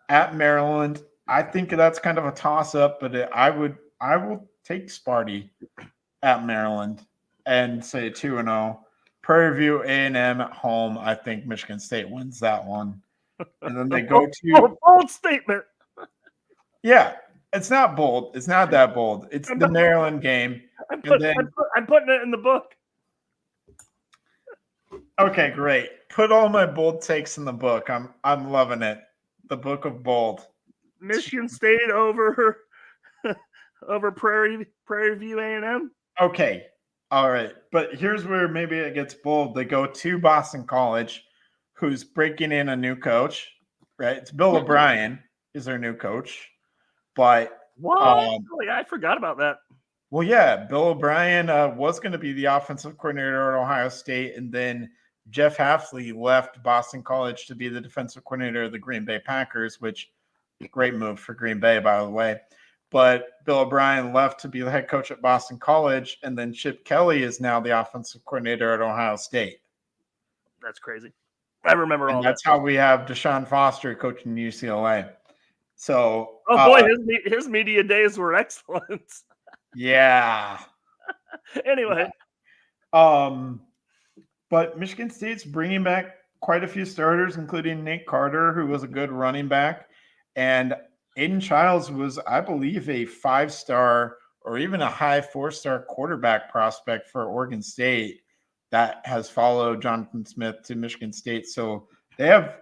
At Maryland, I think that's kind of a toss-up, but I will take Sparty at Maryland and say 2-0. Prairie View A&M at home. I think Michigan State wins that one. And then they go to bold statement. Yeah, it's not bold. It's not that bold. It's the Maryland game. I'm putting it in the book. Okay, great. Put all my bold takes in the book. I'm loving it. The book of bold. Michigan State over Prairie View A&M. Okay. All right. But here's where maybe it gets bold. They go to Boston College, who's breaking in a new coach, right? It's Bill O'Brien is their new coach. But what? I forgot about that. Well, yeah, Bill O'Brien was going to be the offensive coordinator at Ohio State, and then Jeff Hafley left Boston College to be the defensive coordinator of the Green Bay Packers, which great move for Green Bay, by the way. But Bill O'Brien left to be the head coach at Boston College, and then Chip Kelly is now the offensive coordinator at Ohio State. That's crazy. I remember all that. That's how we have Deshaun Foster coaching UCLA. So, his media days were excellent. Yeah. Anyway. But Michigan State's bringing back quite a few starters, including Nate Carter, who was a good running back. And Aiden Childs was, I believe, a 5-star or even a high 4-star quarterback prospect for Oregon State that has followed Jonathan Smith to Michigan State. So they have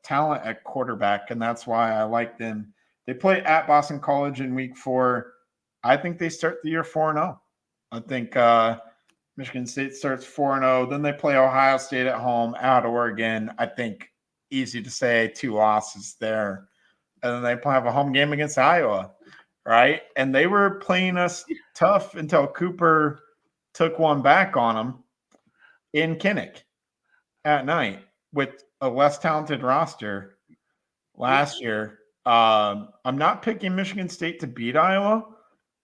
talent at quarterback, and that's why I like them. They play at Boston College in week 4. I think they start the year 4-0. I think Michigan State starts 4-0. Then they play Ohio State at home, at Oregon. I think easy to say 2 losses there. And then they have a home game against Iowa, right? And they were playing us tough until Cooper took one back on them in Kinnick at night with a less talented roster last year. I'm not picking Michigan State to beat Iowa,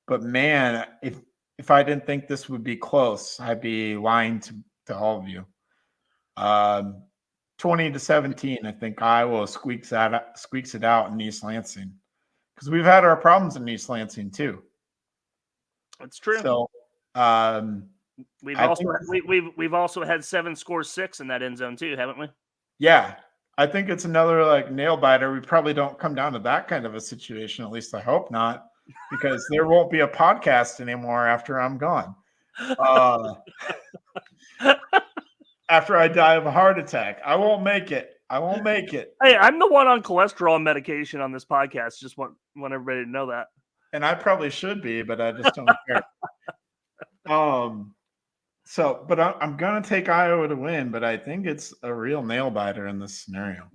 but man, if I didn't think this would be close, I'd be lying to all of you. 20-17, I think Iowa squeaks it out in East Lansing, because we've had our problems in East Lansing too. That's true. So we've also had 7 scores 6 in that end zone too, haven't we? Yeah, I think it's another nail biter. We probably don't come down to that kind of a situation. At least I hope not, because there won't be a podcast anymore after I'm gone. After I die of a heart attack, I won't make it. Hey, I'm the one on cholesterol medication on this podcast. Just want everybody to know that. and I probably should be, but I just don't care. But I'm gonna take Iowa to win, but I think it's a real nail biter in this scenario.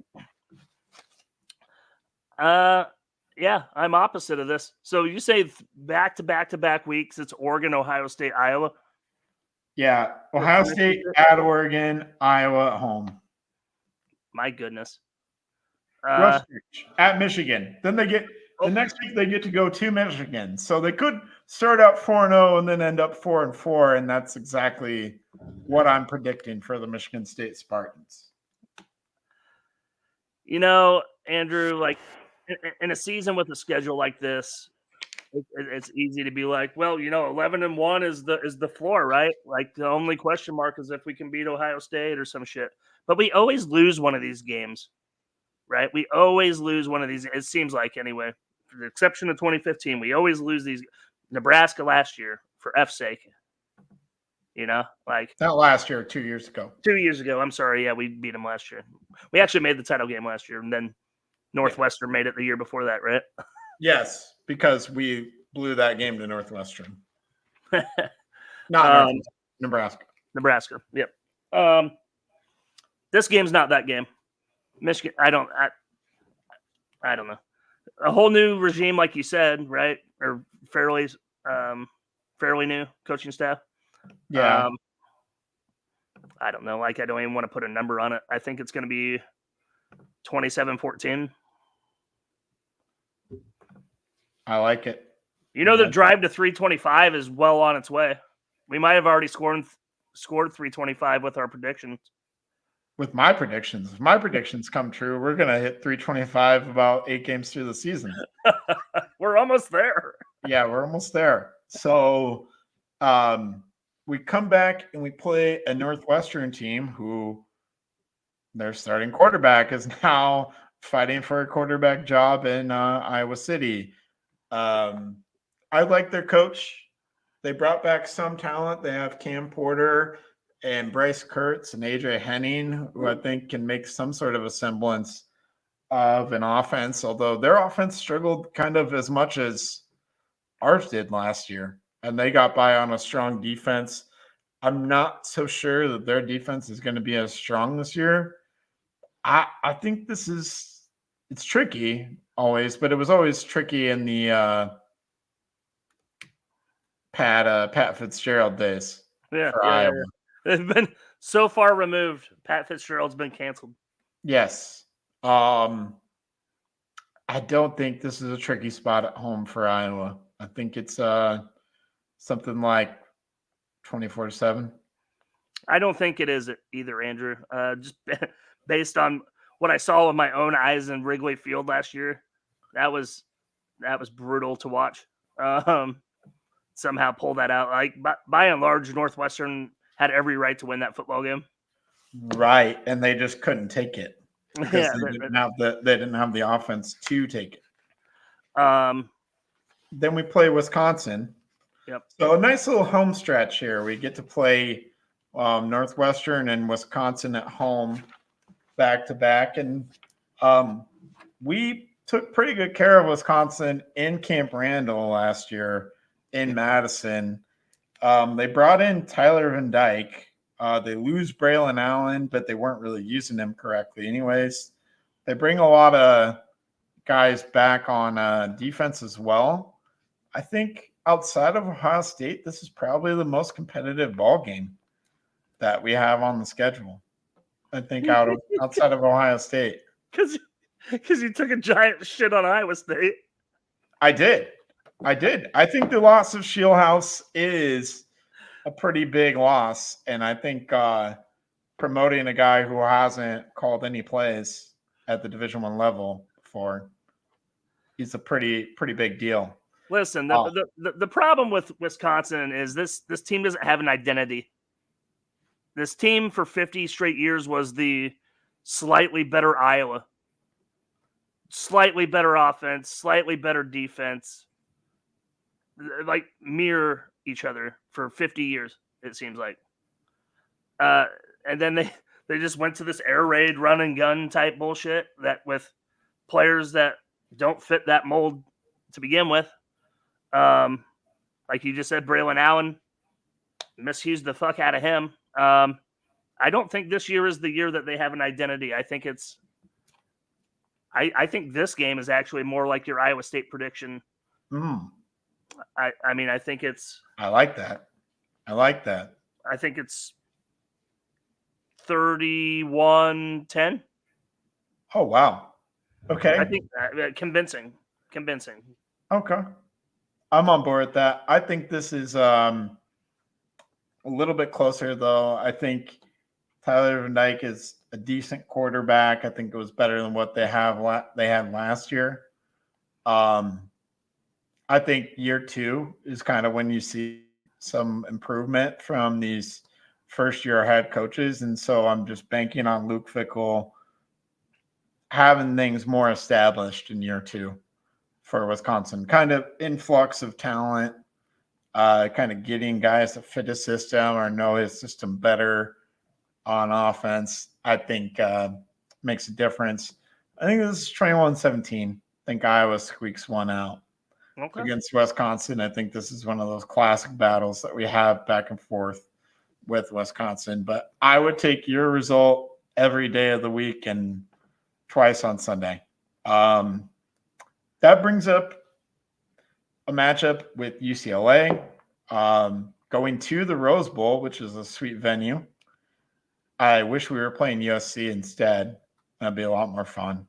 Yeah, I'm opposite of this. So you say back to back weeks, it's Oregon, Ohio State, Iowa. Yeah, Ohio State at Oregon, Iowa at home. My goodness. At Michigan. Then they get the next week they get to go to Michigan. So they could start out 4-0 and then end up 4-4, and that's exactly what I'm predicting for the Michigan State Spartans. You know, Andrew, like in a season with a schedule like this, it's easy to be like, well, 11-1 is the floor, right? Like the only question mark is if we can beat Ohio State or some shit. But we always lose one of these games, right? We always lose one of these. It seems like anyway, for the exception of 2015, we always lose these. Nebraska last year, for F's sake. Like not last year, 2 years ago. 2 years ago. I'm sorry. Yeah, we beat them last year. We actually made the title game last year, and then Northwestern made it the year before that, right? Yes, because we blew that game to Northwestern. Not Nebraska. Nebraska. Yep. This game's not that game. Michigan. I don't know. A whole new regime, like you said, right? Or fairly new coaching staff. Yeah. I don't know. Like, I don't even want to put a number on it. I think it's going to be 27-14. I like it. The drive to 325 is well on its way. We might have already scored 325 with our predictions. With my predictions, if my predictions come true, we're going to hit 325 about 8 games through the season. We're almost there. Yeah, we're almost there. So we come back and we play a Northwestern team who their starting quarterback is now fighting for a quarterback job in Iowa City. I like their coach. They brought back some talent. They have Cam Porter and Bryce Kurtz and AJ Henning, who I think can make some sort of a semblance of an offense, although their offense struggled kind of as much as ours did last year, and they got by on a strong defense. I'm not so sure that their defense is going to be as strong this year. I think it's tricky always, but it was always tricky in the Pat Fitzgerald days. Yeah, Iowa. They've been so far removed. Pat Fitzgerald's been canceled. Yes. I don't think this is a tricky spot at home for Iowa. I think it's something like 24-7. I don't think it is either, Andrew. Just based on what I saw with my own eyes in Wrigley Field last year, that was brutal to watch. Somehow pull that out. Like by and large, Northwestern had every right to win that football game. Right, and they just couldn't take it because Yeah, they didn't have the offense to take it. Then we play Wisconsin. Yep. So a nice little home stretch here. We get to play Northwestern and Wisconsin at home back to back, and we took pretty good care of Wisconsin in Camp Randall last year in Madison. They brought in Tyler Van Dyke. They lose Braylon Allen, but they weren't really using him correctly anyways. They bring a lot of guys back on defense as well. I think outside of Ohio State, this is probably the most competitive ball game that we have on the schedule. I think outside of Ohio State. Because you took a giant shit on Iowa State. I did. I think the loss of Shieldhouse is a pretty big loss, and I think promoting a guy who hasn't called any plays at the Division I level before is a pretty big deal. Listen, the problem with Wisconsin is this team doesn't have an identity. This team for 50 straight years was the slightly better Iowa. Slightly better offense, slightly better defense. Like mirror each other for 50 years, it seems like. And then they just went to this air raid run and gun type bullshit that with players that don't fit that mold to begin with. Like you just said, Braylon Allen, misused the fuck out of him. I don't think this year is the year that they have an identity. I think I think this game is actually more like your Iowa State prediction. I mean, I think it's. I like that. I think it's 31-10. Oh, wow. Okay. I think convincing. Okay. I'm on board with that. I think this is a little bit closer, though. I think Tyler Van Dyke is a decent quarterback. I think it was better than what they had last year. I think year 2 is kind of when you see some improvement from these first-year head coaches, and so I'm just banking on Luke Fickell having things more established in year 2 for Wisconsin. Kind of influx of talent, kind of getting guys to fit his system or know his system better on offense, I think makes a difference. I think this is 21-17. I think Iowa squeaks one out against Wisconsin. I think this is one of those classic battles that we have back and forth with Wisconsin. But I would take your result every day of the week and twice on Sunday. That brings up a matchup with UCLA going to the Rose Bowl, which is a sweet venue. I wish we were playing USC instead. That'd be a lot more fun.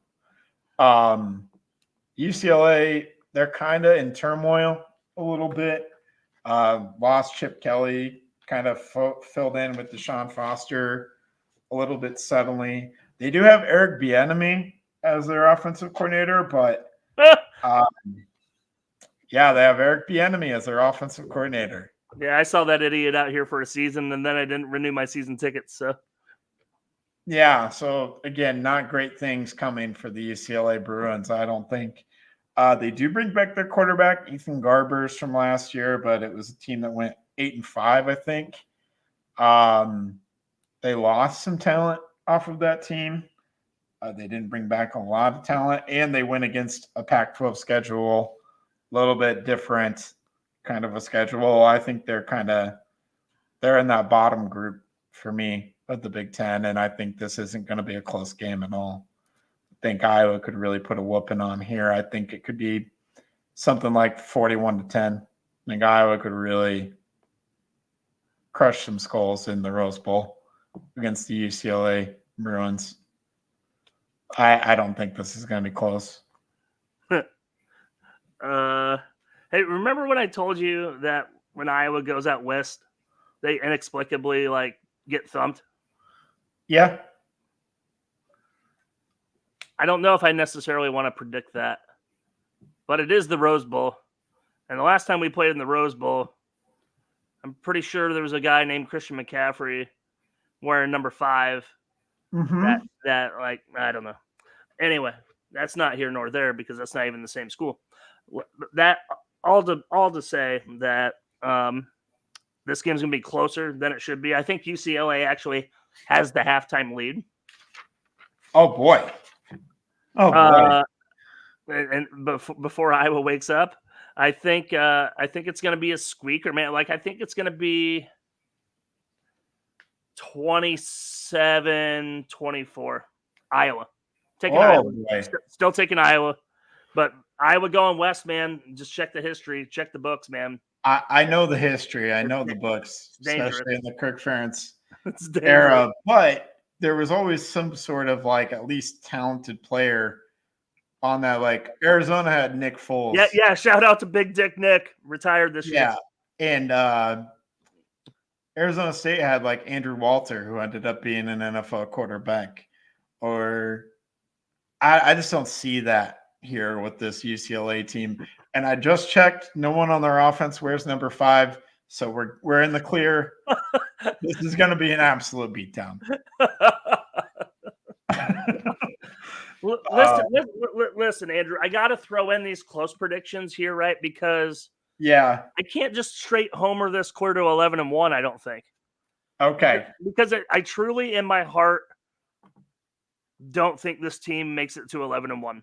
UCLA, they're kind of in turmoil a little bit. Lost Chip Kelly, kind of filled in with Deshaun Foster a little bit suddenly. They do have Eric Bieniemy as their offensive coordinator, but yeah, they have Eric Bieniemy as their offensive coordinator. Yeah, I saw that idiot out here for a season, and then I didn't renew my season tickets. So, yeah. So again, not great things coming for the UCLA Bruins. I don't think they do bring back their quarterback Ethan Garbers from last year, but it was a team that went 8-5, I think. They lost some talent off of that team. They didn't bring back a lot of talent, and they went against a Pac-12 schedule, a little bit different kind of a schedule. I think they're in that bottom group for me of the Big Ten, and I think this isn't going to be a close game at all. I think Iowa could really put a whooping on here. I think it could be something like 41-10. I think Iowa could really crush some skulls in the Rose Bowl against the UCLA Bruins. I don't think this is going to be close. Hey, remember when I told you that when Iowa goes out west, they inexplicably get thumped? Yeah. I don't know if I necessarily want to predict that, but it is the Rose Bowl. And the last time we played in the Rose Bowl, I'm pretty sure there was a guy named Christian McCaffrey wearing number 5. Mm-hmm. That I don't know. Anyway, that's not here nor there because that's not even the same school. That all to say that this game's gonna be closer than it should be. I think UCLA actually has the halftime lead. Oh boy! And before Iowa wakes up, I think it's gonna be a squeaker, man. I think it's gonna be 27-24 Iowa. Taking Iowa. Still taking Iowa. But Iowa going west, man. Just check the history. Check the books, man. I know the history. I know the books, especially in the Kirk Ferentz era. But there was always some sort of at least talented player on that. Arizona had Nick Foles. Yeah. Shout out to Big Dick Nick, retired this year. Yeah, and Arizona State had Andrew Walter, who ended up being an NFL quarterback. Or I just don't see that here with this UCLA team. And I just checked; no one on their offense wears number 5, so we're in the clear. This is going to be an absolute beatdown. Listen, Andrew, I got to throw in these close predictions here, right? Because I can't just straight homer this clear to 11-1. I don't think. Okay. Because I truly, in my heart, don't think this team makes it to 11-1.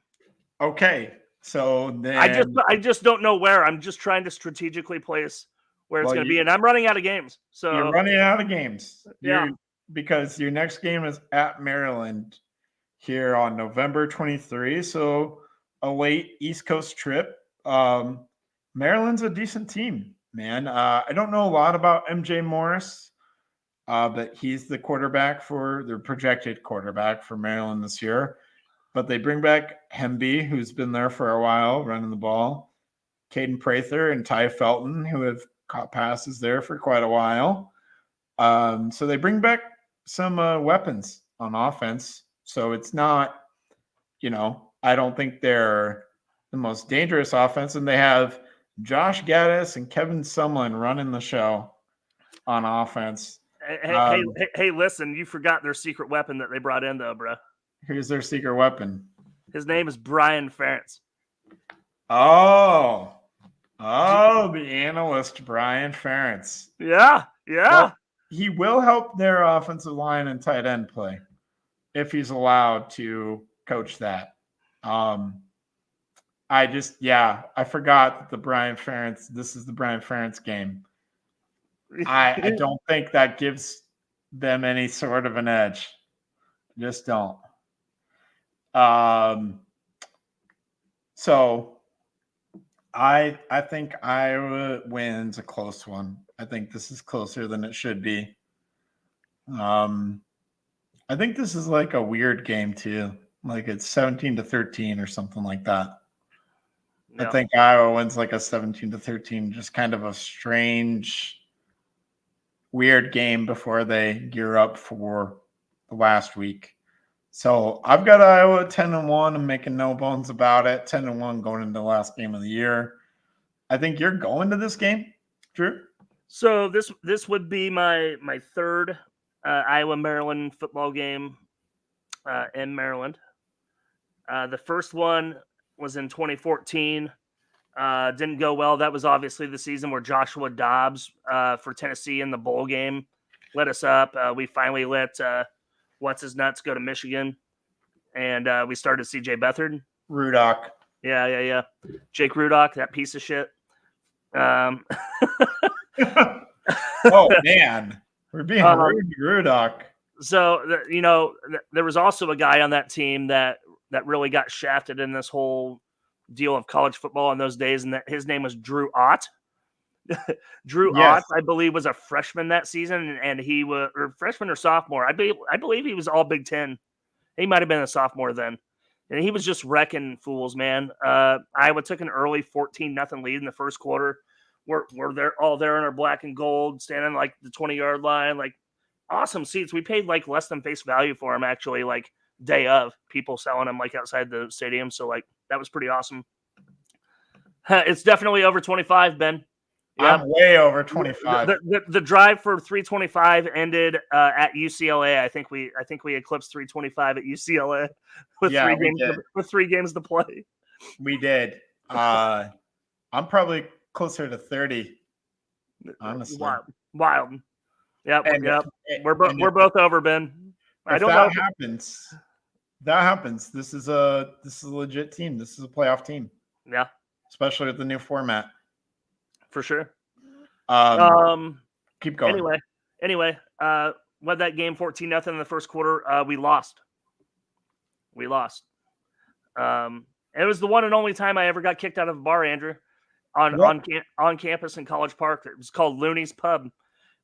Okay. So then I just don't know where. I'm just trying to strategically place where it's going to be, and I'm running out of games. So you're running out of games. Yeah. Because your next game is at Maryland here on November 23. So a late East Coast trip. Maryland's a decent team, man. I don't know a lot about MJ Morris, but he's the projected quarterback for Maryland this year. But they bring back Hemby, who's been there for a while, running the ball. Caden Prather and Ty Felton, who have caught passes there for quite a while. So they bring back some weapons on offense. So it's not, I don't think they're the most dangerous offense. And they have Josh Gaddis and Kevin Sumlin running the show on offense. Hey, listen, you forgot their secret weapon that they brought in, though, bro. Who's their secret weapon? His name is Brian Ferentz. Oh, the analyst Brian Ferentz. Yeah. Well, he will help their offensive line and tight end play if he's allowed to coach that. I forgot that this is the Brian Ferentz game. I don't think that gives them any sort of an edge. Just don't. So I think Iowa wins a close one. I think this is closer than it should be. I think this is like a weird game too. Like it's 17-13 or something like that. Yeah. I think Iowa wins like a 17-13, just kind of a strange, weird game before they gear up for the last week. So I've got Iowa 10-1. I'm making no bones about it. 10-1 going into the last game of the year. I think you're going to this game, Drew. So this would be my third Iowa-Maryland football game in Maryland. The first one was in 2014. Didn't go well. That was obviously the season where Joshua Dobbs for Tennessee in the bowl game lit us up. We finally let what's-his-nuts go to Michigan, and we started C.J. Beathard. Rudock. Yeah. Jake Rudock, that piece of shit. Oh, man. We're being rude to Rudock. So, there was also a guy on that team that really got shafted in this whole deal of college football in those days, and that his name was Drew Ott. Drew Ott, I believe, was a freshman that season, and he was freshman or sophomore. I believe he was all Big Ten. He might have been a sophomore then, and he was just wrecking fools, man. Iowa took an early 14-0 lead in the first quarter. We're all there in our black and gold, standing like the 20-yard line, like awesome seats. We paid like less than face value for them, actually, like day of, people selling them like outside the stadium. So like that was pretty awesome. It's definitely over 25, Ben. Yeah. I'm way over 25. The drive for 325 ended at UCLA. I think we eclipsed 325 at UCLA with 3 games to play. We did. I'm probably closer to 30. Honestly, wild. Yep. We're both over, Ben. I don't know. That happens. This is a legit team. This is a playoff team. Yeah. Especially with the new format. For sure. Keep going. Anyway, led that game 14-0 in the first quarter. We lost. It was the one and only time I ever got kicked out of a bar, Andrew, on campus in College Park. It was called Looney's Pub.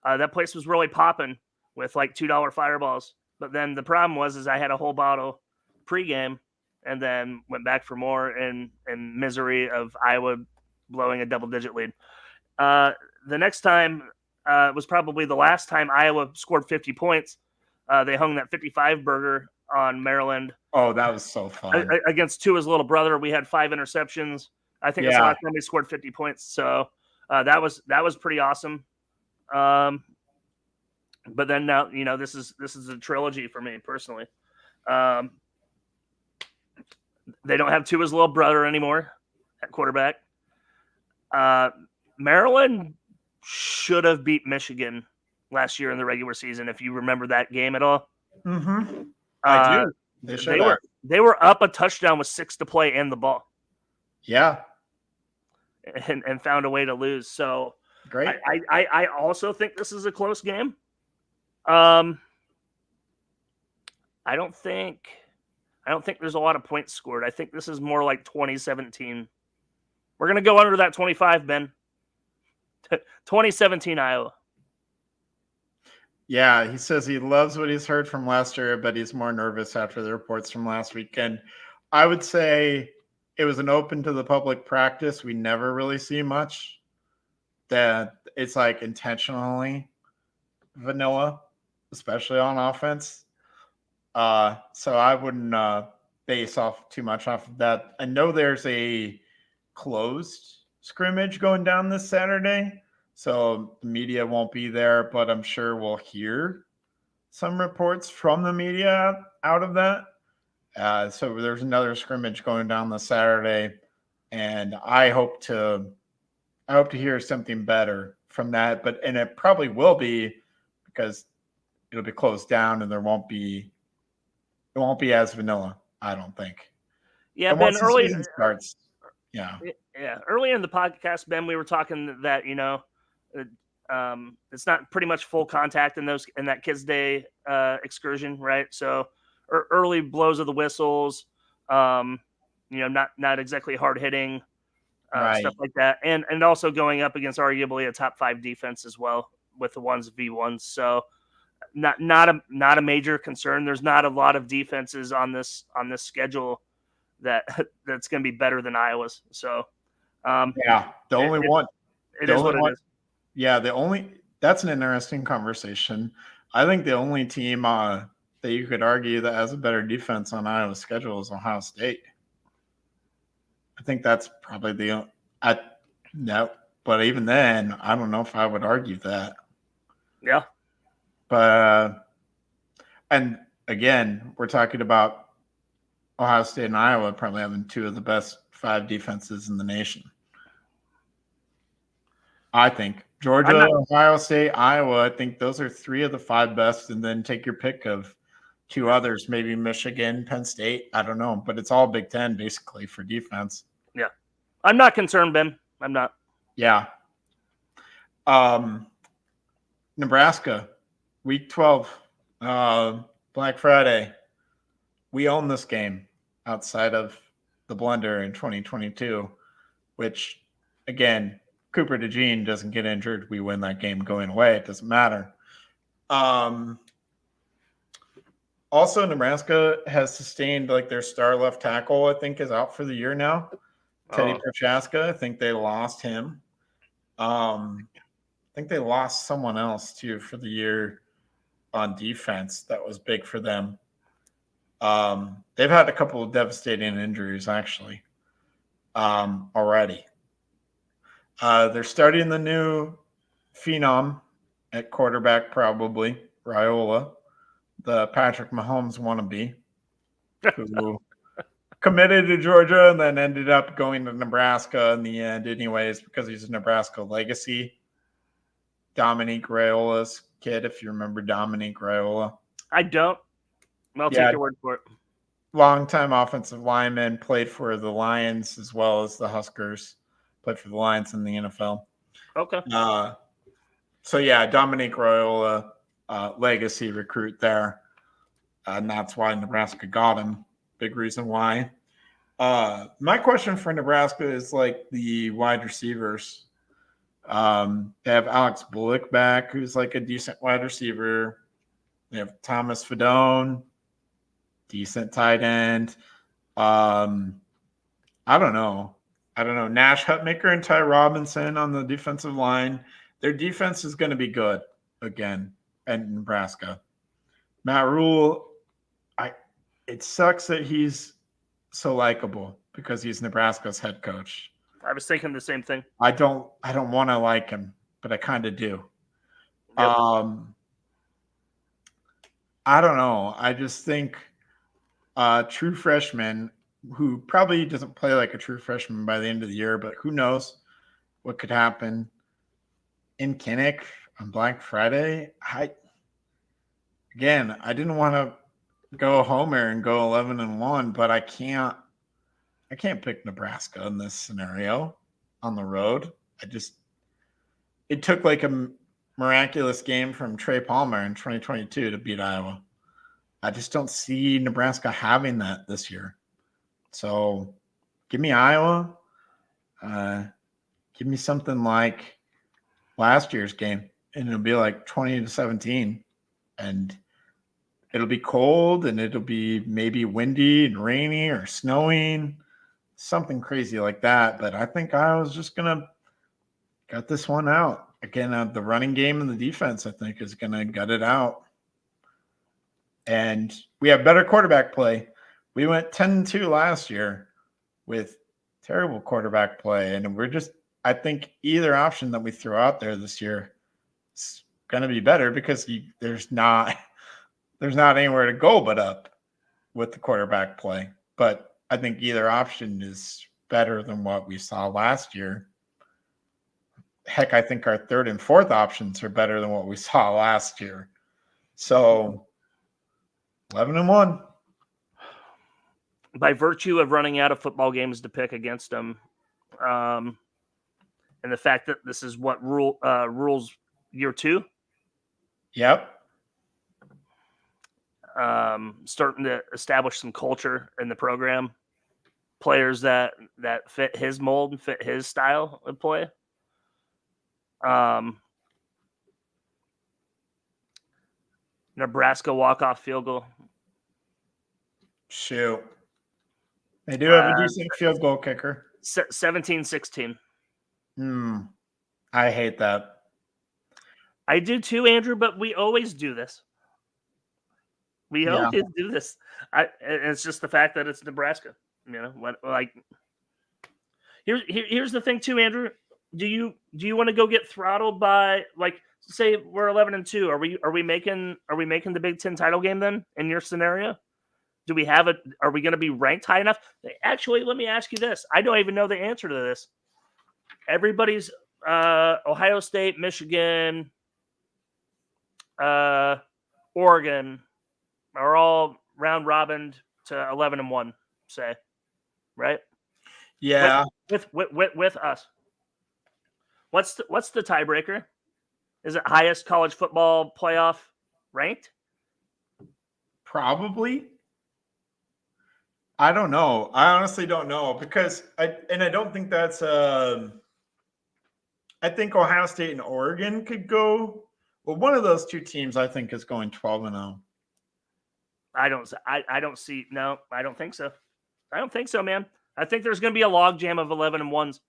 That place was really popping with like $2 fireballs. But then the problem was I had a whole bottle pregame and then went back for more in misery of Iowa blowing a double-digit lead. The next time was probably the last time Iowa scored 50 points. They hung that 55 burger on Maryland. Oh, that was so fun. Against Tua's little brother. We had 5 interceptions. I think that's the last time we scored 50 points. So that was pretty awesome. But then now, this is a trilogy for me personally. They don't have Tua's little brother anymore at quarterback. Maryland should have beat Michigan last year in the regular season, if you remember that game at all. Mm-hmm. I do. They were up a touchdown with 6 to play and the ball. Yeah. and found a way to lose. So Great. I also think this is a close game. I don't think there's a lot of points scored. I think this is more like 2017. We're gonna go under that 25, Ben. 2017 Iowa. Yeah, he says he loves what he's heard from Lester, but he's more nervous after the reports from last weekend. I would say it was an open to the public practice. We never really see much that it's like intentionally vanilla, especially on offense. So I wouldn't base off too much off of that. I know there's a closed scrimmage going down this Saturday, so the media won't be there, but I'm sure we'll hear some reports from the media out of that. So there's another scrimmage going down this Saturday, and I hope to hear something better from that. And it probably will be, because it'll be closed down and it won't be as vanilla, I don't think. Yeah, and Ben. once the Early season starts, yeah. Earlier in the podcast, Ben, we were talking that it's not pretty much full contact in that Kids Day excursion, right? So early blows of the whistles, not exactly hard hitting, Right. stuff like that, and also going up against arguably a top 5 defense as well with the 1v1s. So not a major concern. There's not a lot of defenses on this schedule that's going to be better than Iowa's. So yeah, the only one. It is what it is. Yeah, that's an interesting conversation. I think the only team that you could argue that has a better defense on Iowa's schedule is Ohio State. I think that's probably but even then, I don't know if I would argue that. Yeah. But and again, we're talking about Ohio State and Iowa probably having 2 of the best 5 defenses in the nation. I think Georgia, Ohio State, Iowa, I think those are 3 of the 5 best, and then take your pick of 2 others, maybe Michigan, Penn State. I don't know, but it's all Big Ten basically for defense. Yeah. I'm not concerned, Ben. I'm not. Yeah. Nebraska, week 12, Black Friday. We own this game outside of the blender in 2022, which, again, Cooper DeJean doesn't get injured, we win that game going away. It doesn't matter. Also, Nebraska has sustained their star left tackle, I think, is out for the year now. Teddy Prochaska, I think they lost him. I think they lost someone else too for the year on defense. That was big for them. They've had a couple of devastating injuries actually already. They're starting the new phenom at quarterback, probably Raiola, the Patrick Mahomes wannabe, who committed to Georgia and then ended up going to Nebraska in the end anyways, because he's a Nebraska legacy. Dominique Raiola's kid, if you remember Dominique Raiola. I don't. I'll take your word for it. Longtime offensive lineman, played for the Lions as well as the Huskers. Played for the Lions in the NFL. Okay. So yeah, Dominique Raiola, legacy recruit there. And that's why Nebraska got him. Big reason why. My question for Nebraska is the wide receivers. They have Alex Bullock back, who's a decent wide receiver. They have Thomas Fedone, decent tight end. I don't know. Nash Hutmaker and Ty Robinson on the defensive line. Their defense is going to be good again at Nebraska. Matt Rule, it sucks that he's so likable because he's Nebraska's head coach. I was thinking the same thing. I don't want to like him, but I kind of do. Yep. I don't know. I just think true freshman who probably doesn't play like a true freshman by the end of the year, but who knows what could happen in Kinnick on Black Friday. I didn't want to go homer and go 11-1, but I can't I can't pick Nebraska in this scenario on the road. It took like a miraculous game from Trey Palmer in 2022 to beat Iowa. I just don't see Nebraska having that this year. So give me Iowa. Give me something like last year's game, and it'll be like 20-17. And it'll be cold, and it'll be maybe windy and rainy or snowing, something crazy like that. But I think Iowa's just going to gut this one out. Again, the running game and the defense, I think, is going to gut it out. And we have better quarterback play. We went 10-2 last year with terrible quarterback play. And I think either option that we throw out there this year is going to be better because there's not anywhere to go but up with the quarterback play. But I think either option is better than what we saw last year. Heck, I think our third and fourth options are better than what we saw last year. So 11-1. By virtue of running out of football games to pick against them, and the fact that this is what rules year 2. Yep. Starting to establish some culture in the program, players that fit his mold and fit his style of play. Nebraska walk-off field goal. Shoot. They do have a decent field goal kicker. 17-16. I hate that. I do too, Andrew, but we always do this. Always do this. It's just the fact that it's Nebraska. Here's the thing too, Andrew. Do you want to go get throttled by, like, say we're 11-2? Are we making the Big Ten title game then in your scenario? Are we going to be ranked high enough? Actually, let me ask you this. I don't even know the answer to this. Everybody's Ohio State, Michigan, Oregon are all round robin to 11-1, say, right? Yeah. With us. What's the tiebreaker? Is it highest college football playoff ranked? Probably. I don't know. I honestly don't know because I don't think that's I think Ohio State and Oregon could go. Well, one of those two teams I think is going 12-0. I don't see. No, I don't think so. I don't think so, man. I think there's going to be a logjam of 11-1s,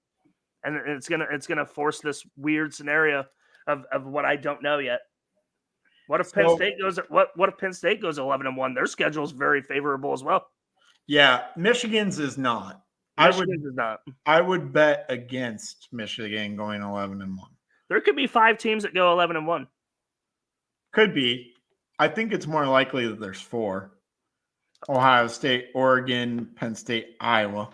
and it's gonna force this weird scenario of what I don't know yet. What if Penn State goes? What if Penn State goes 11-1? Their schedule is very favorable as well. Yeah, Michigan's is not. Michigan's is not. I would bet against Michigan going 11-1. There could be 5 teams that go 11-1. Could be. I think it's more likely that there's 4. Ohio State, Oregon, Penn State, Iowa.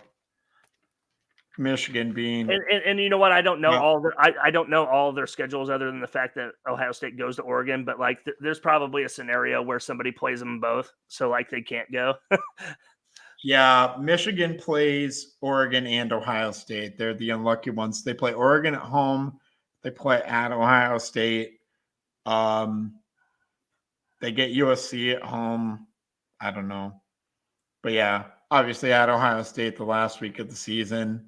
Michigan being and you know what? I don't know I don't know all of their schedules other than the fact that Ohio State goes to Oregon, but like there's probably a scenario where somebody plays them both, so like they can't go. Yeah, Michigan plays Oregon and Ohio State. They're the unlucky ones. They play Oregon at home. They play at Ohio State. They get USC at home. I don't know. But yeah, obviously at Ohio State the last week of the season.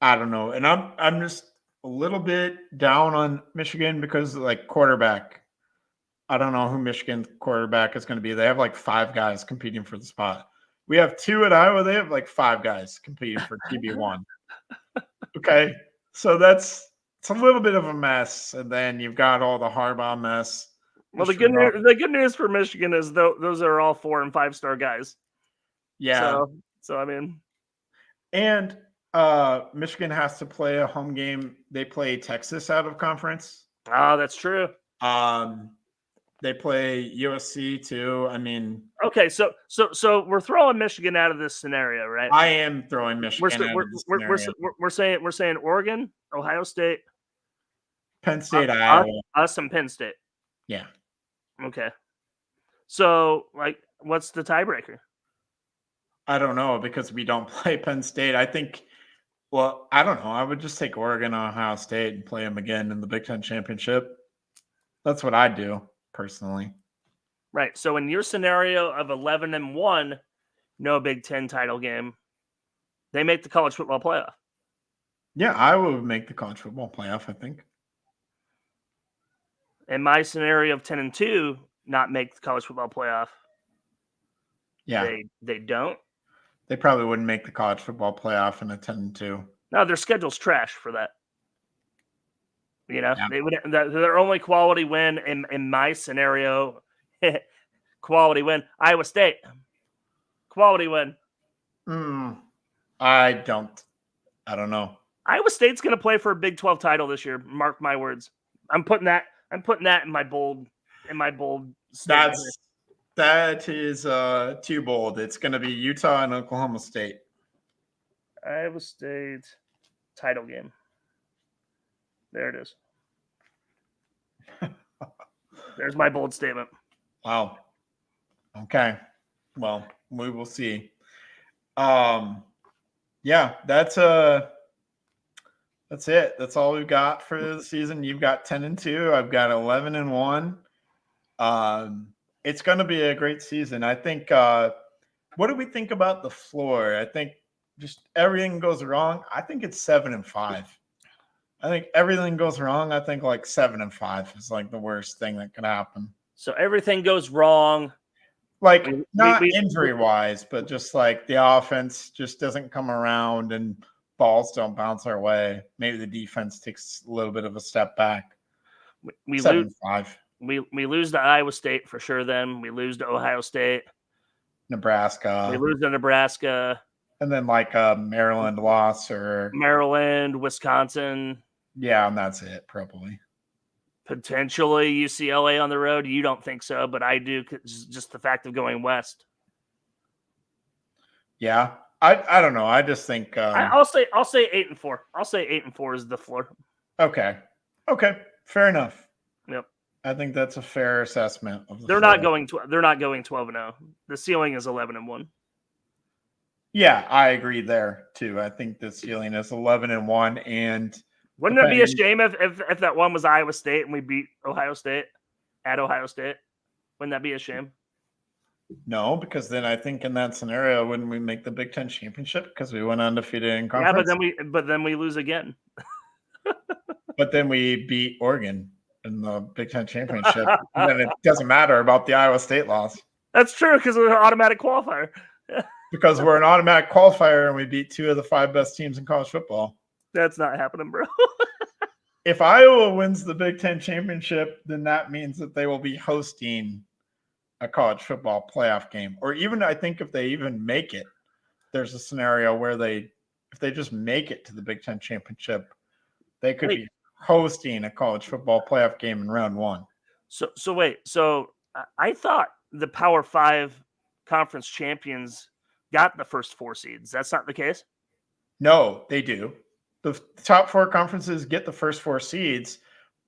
I don't know. And I'm just a little bit down on Michigan because like quarterback. I don't know who Michigan's quarterback is going to be. They have like 5 guys competing for the spot. We have 2 at Iowa. They have like 5 guys competing for QB1. Okay. So it's a little bit of a mess. And then you've got all the Harbaugh mess. Well, the good news for Michigan is those are all 4- and 5-star guys. Yeah. So I mean, and Michigan has to play a home game. They play Texas out of conference. Oh, that's true. They play USC too. I mean, okay, so we're throwing Michigan out of this scenario, right? I am throwing Michigan out of this scenario. We're saying Oregon, Ohio State, Penn State, Iowa, us and Penn State. Yeah. Okay. So, like, what's the tiebreaker? I don't know because we don't play Penn State. I think, well, I don't know. I would just take Oregon or Ohio State and play them again in the Big Ten Championship. That's what I'd do personally. Right. So in your scenario of 11-1, no Big Ten title game, they make the college football playoff. Yeah, I would make the college football playoff, I think. In my scenario of 10-2, not make the college football playoff. Yeah. They don't. They probably wouldn't make the college football playoff in a 10-2. No, their schedule's trash for that. You know, Yeah. they would their only quality win in my scenario, quality win, Iowa State. Quality win. I don't know. Iowa State's going to play for a Big 12 title this year. Mark my words. I'm putting that in my bold statement. That is too bold. It's going to be Utah and Oklahoma State. Iowa State title game. There it is. There's my bold statement. Wow. Okay. Well, we will see. Yeah, that's it. That's all we've got for the season. You've got 10-2. I've got 11-1. It's going to be a great season. I think. What do we think about the floor? I think just everything goes wrong. I think it's 7-5. I think everything goes wrong. I think like 7-5 is like the worst thing that could happen. So everything goes wrong. Like not injury wise, but just like the offense just doesn't come around and balls don't bounce our way. Maybe the defense takes a little bit of a step back. We 7-5. We lose to Iowa State for sure. Then we lose to Ohio State, Nebraska. We lose to Nebraska, and then like a Maryland loss or Maryland, Wisconsin. Yeah, and that's it probably. Potentially UCLA on the road. You don't think so, but I do. Just the fact of going west. Yeah, I don't know. I just think I'll say 8-4. I'll say 8-4 is the floor. Okay, fair enough. Yep. I think that's a fair assessment of the They're floor. not going 12-0. The ceiling is 11-1. Yeah, I agree there too. I think the ceiling is 11-1, and wouldn't it be a shame if that one was Iowa State and we beat Ohio State at Ohio State? Wouldn't that be a shame? No, because then I think in that scenario, wouldn't we make the Big Ten championship because we went undefeated in conference? Yeah, but then we lose again. But then we beat Oregon in the Big Ten championship. Then it doesn't matter about the Iowa State loss. That's true because we're an automatic qualifier. Because we're an automatic qualifier and we beat 2 of the 5 best teams in college football. That's not happening, bro. If Iowa wins the Big Ten championship, then that means that they will be hosting a college football playoff game. Or even, I think, if they even make it, there's a scenario where if they just make it to the Big Ten championship, they could be hosting a college football playoff game in round 1. So wait. So I thought the Power 5 conference champions got the first 4 seeds. That's not the case? No, they do. The top 4 conferences get the first 4 seeds,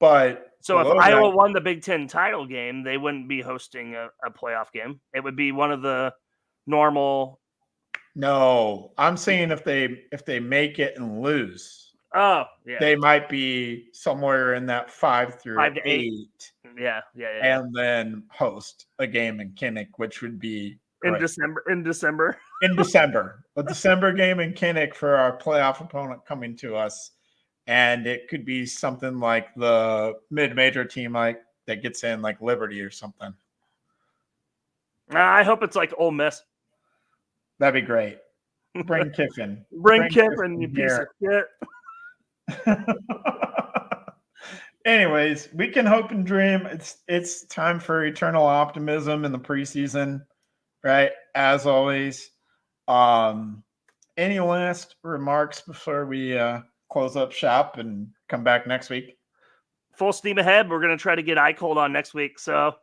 but so if Iowa won the Big Ten title game, they wouldn't be hosting a playoff game. It would be one of the normal. No, I'm saying if they make it and lose, oh yeah, they might be somewhere in that 5 through 5 to 8. Yeah. And then host a game in Kinnick, which would be in great. December. A December game in Kinnick for our playoff opponent coming to us. And it could be something like the mid-major team like that gets in, like Liberty or something. I hope it's like Ole Miss. That'd be great. Bring Kiffin. Bring Kiffin, you piece of shit. Anyways, we can hope and dream. It's time for eternal optimism in the preseason, right? As always. Any last remarks before we close up shop and come back next week? Full steam ahead. We're going to try to get iCold on next week, so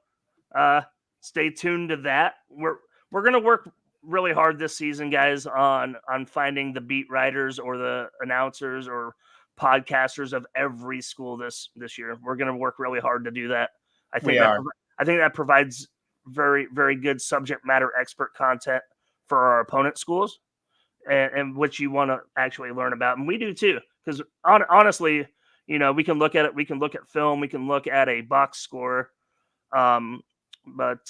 stay tuned to that. We're going to work really hard this season, guys, on finding the beat writers or the announcers or podcasters of every school this year. We're going to work really hard to do that. I think that provides very, very good subject matter expert content for our opponent schools, and which you want to actually learn about, and we do too. Because honestly, we can look at it. We can look at film. We can look at a box score. But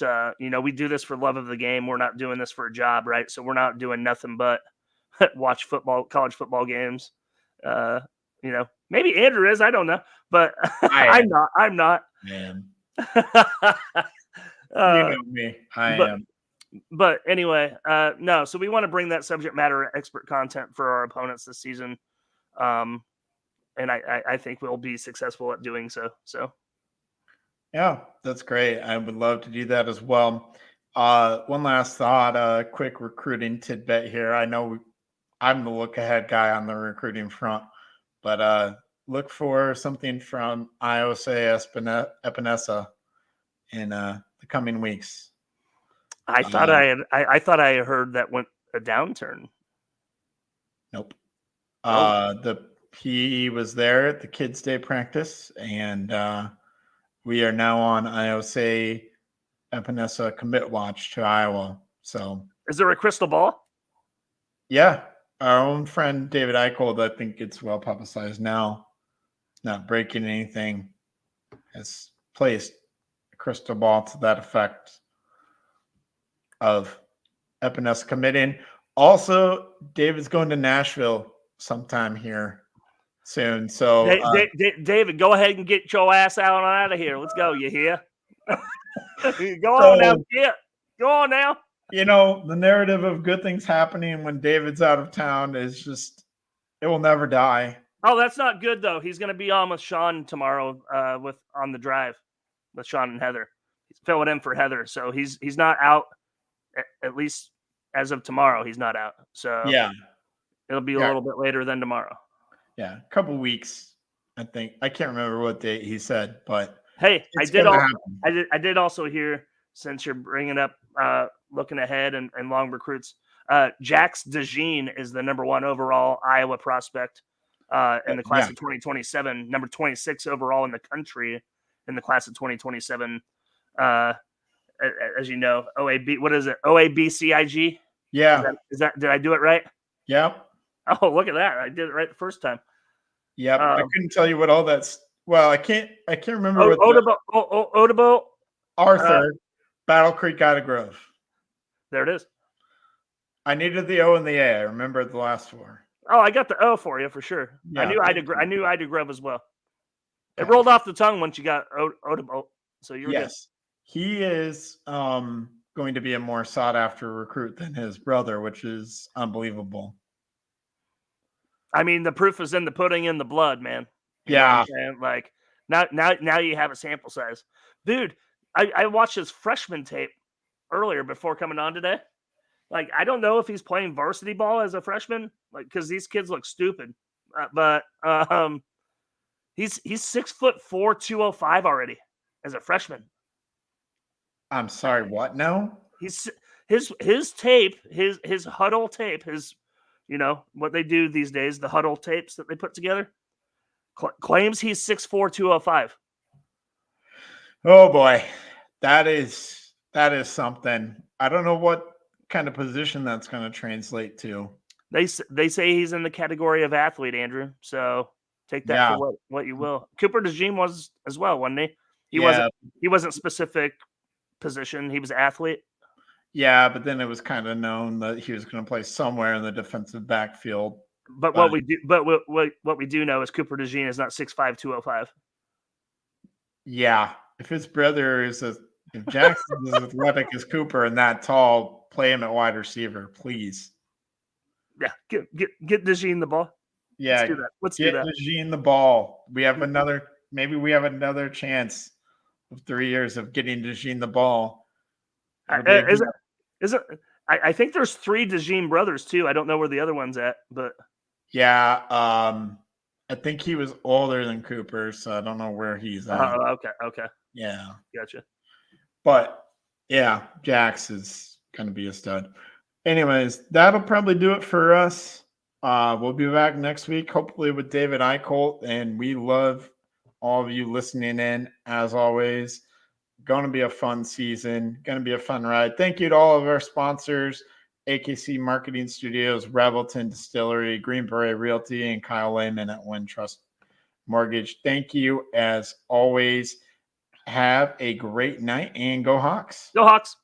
we do this for love of the game. We're not doing this for a job, right? So we're not doing nothing but watch college football games. Maybe Andrew is. I don't know, but I'm not. Man, you know me. I am. But anyway, no. So we want to bring that subject matter expert content for our opponents this season, and I think we'll be successful at doing so. So. Yeah, that's great. I would love to do that as well. One last thought, quick recruiting tidbit here. I know I'm the look ahead guy on the recruiting front, but look for something from IOSA Epinesa in the coming weeks. I thought I heard that went a downturn. Nope. Oh. He was there at the Kids Day practice, and we are now on IOSA Epinesa commit watch to Iowa. So, is there a crystal ball? Yeah, our own friend David Eicholt, I think it's well publicized now, not breaking anything, has placed a crystal ball to that effect of Epinesa committing. Also, David's going to Nashville sometime here soon. So, David, go ahead and get your ass out of here. Let's go. You hear? Go on now. Yeah, go on now. The narrative of good things happening when David's out of town is just, it will never die. Oh, that's not good though. He's going to be on with Sean tomorrow on the drive with Sean and Heather. He's filling in for Heather. So he's not out, at least as of tomorrow. He's not out. So yeah, it'll be a little bit later than tomorrow. Yeah, a couple weeks, I think. I can't remember what date he said, but hey, I did also hear, since you're bringing up looking ahead and long recruits, Jax DeJean is the number 1 overall Iowa prospect in the class of 2027, number 26 overall in the country in the class of 2027. As you know, OAB, what is it? OABCIG? Yeah. Is that did I do it right? Yeah. Oh, look at that. I did it right the first time. Yeah, I couldn't tell you what all that's. Well, I can't remember what Odebo Arthur, Battle Creek, Ida Grove. There it is. I needed the O and the A. I remember the last 4. Oh, I got the O for you for sure. Yeah. I knew Ida Grove as well. It rolled off the tongue once you got Odebo. So you're good. He is going to be a more sought after recruit than his brother, which is unbelievable. I mean, the proof is in the pudding, in the blood, man. Yeah. Like now you have a sample size. Dude, I watched his freshman tape earlier before coming on today. Like, I don't know if he's playing varsity ball as a freshman, like, because these kids look stupid. But he's 6'4", 205 already as a freshman. I'm sorry, what now? He's his tape, his huddle tape, what they do these days, the huddle tapes that they put together, claims he's 6'4", 205. Oh boy, that is something. I don't know what kind of position that's going to translate to. They say he's in the category of athlete, Andrew. So take that for what you will. Cooper DeJean was as well, wasn't he? He wasn't specific position. He was athlete. Yeah, but then it was kind of known that he was going to play somewhere in the defensive backfield. But what we do know is Cooper DeJean is not 6'5", 205. Yeah, if his brother is if Jackson is as athletic as Cooper and that tall, play him at wide receiver, please. Yeah, get DeJean the ball. Yeah, let's do that. DeJean the ball. We have another chance of 3 years of getting DeJean the ball. I think there's 3 DeJean brothers too. I don't know where the other one's at, but yeah, I think he was older than Cooper, so I don't know where he's at. Oh, okay. Yeah, gotcha. But yeah, Jax is gonna be a stud. Anyways, that'll probably do it for us. We'll be back next week, hopefully with David Eicholt, and we love all of you listening in as always. Going to be a fun season, going to be a fun ride. Thank you to all of our sponsors, AKC Marketing Studios, Revelton Distillery, Green Beret Realty, and Kyle Lehman at Wintrust Mortgage. Thank you as always. Have a great night and go Hawks. Go Hawks.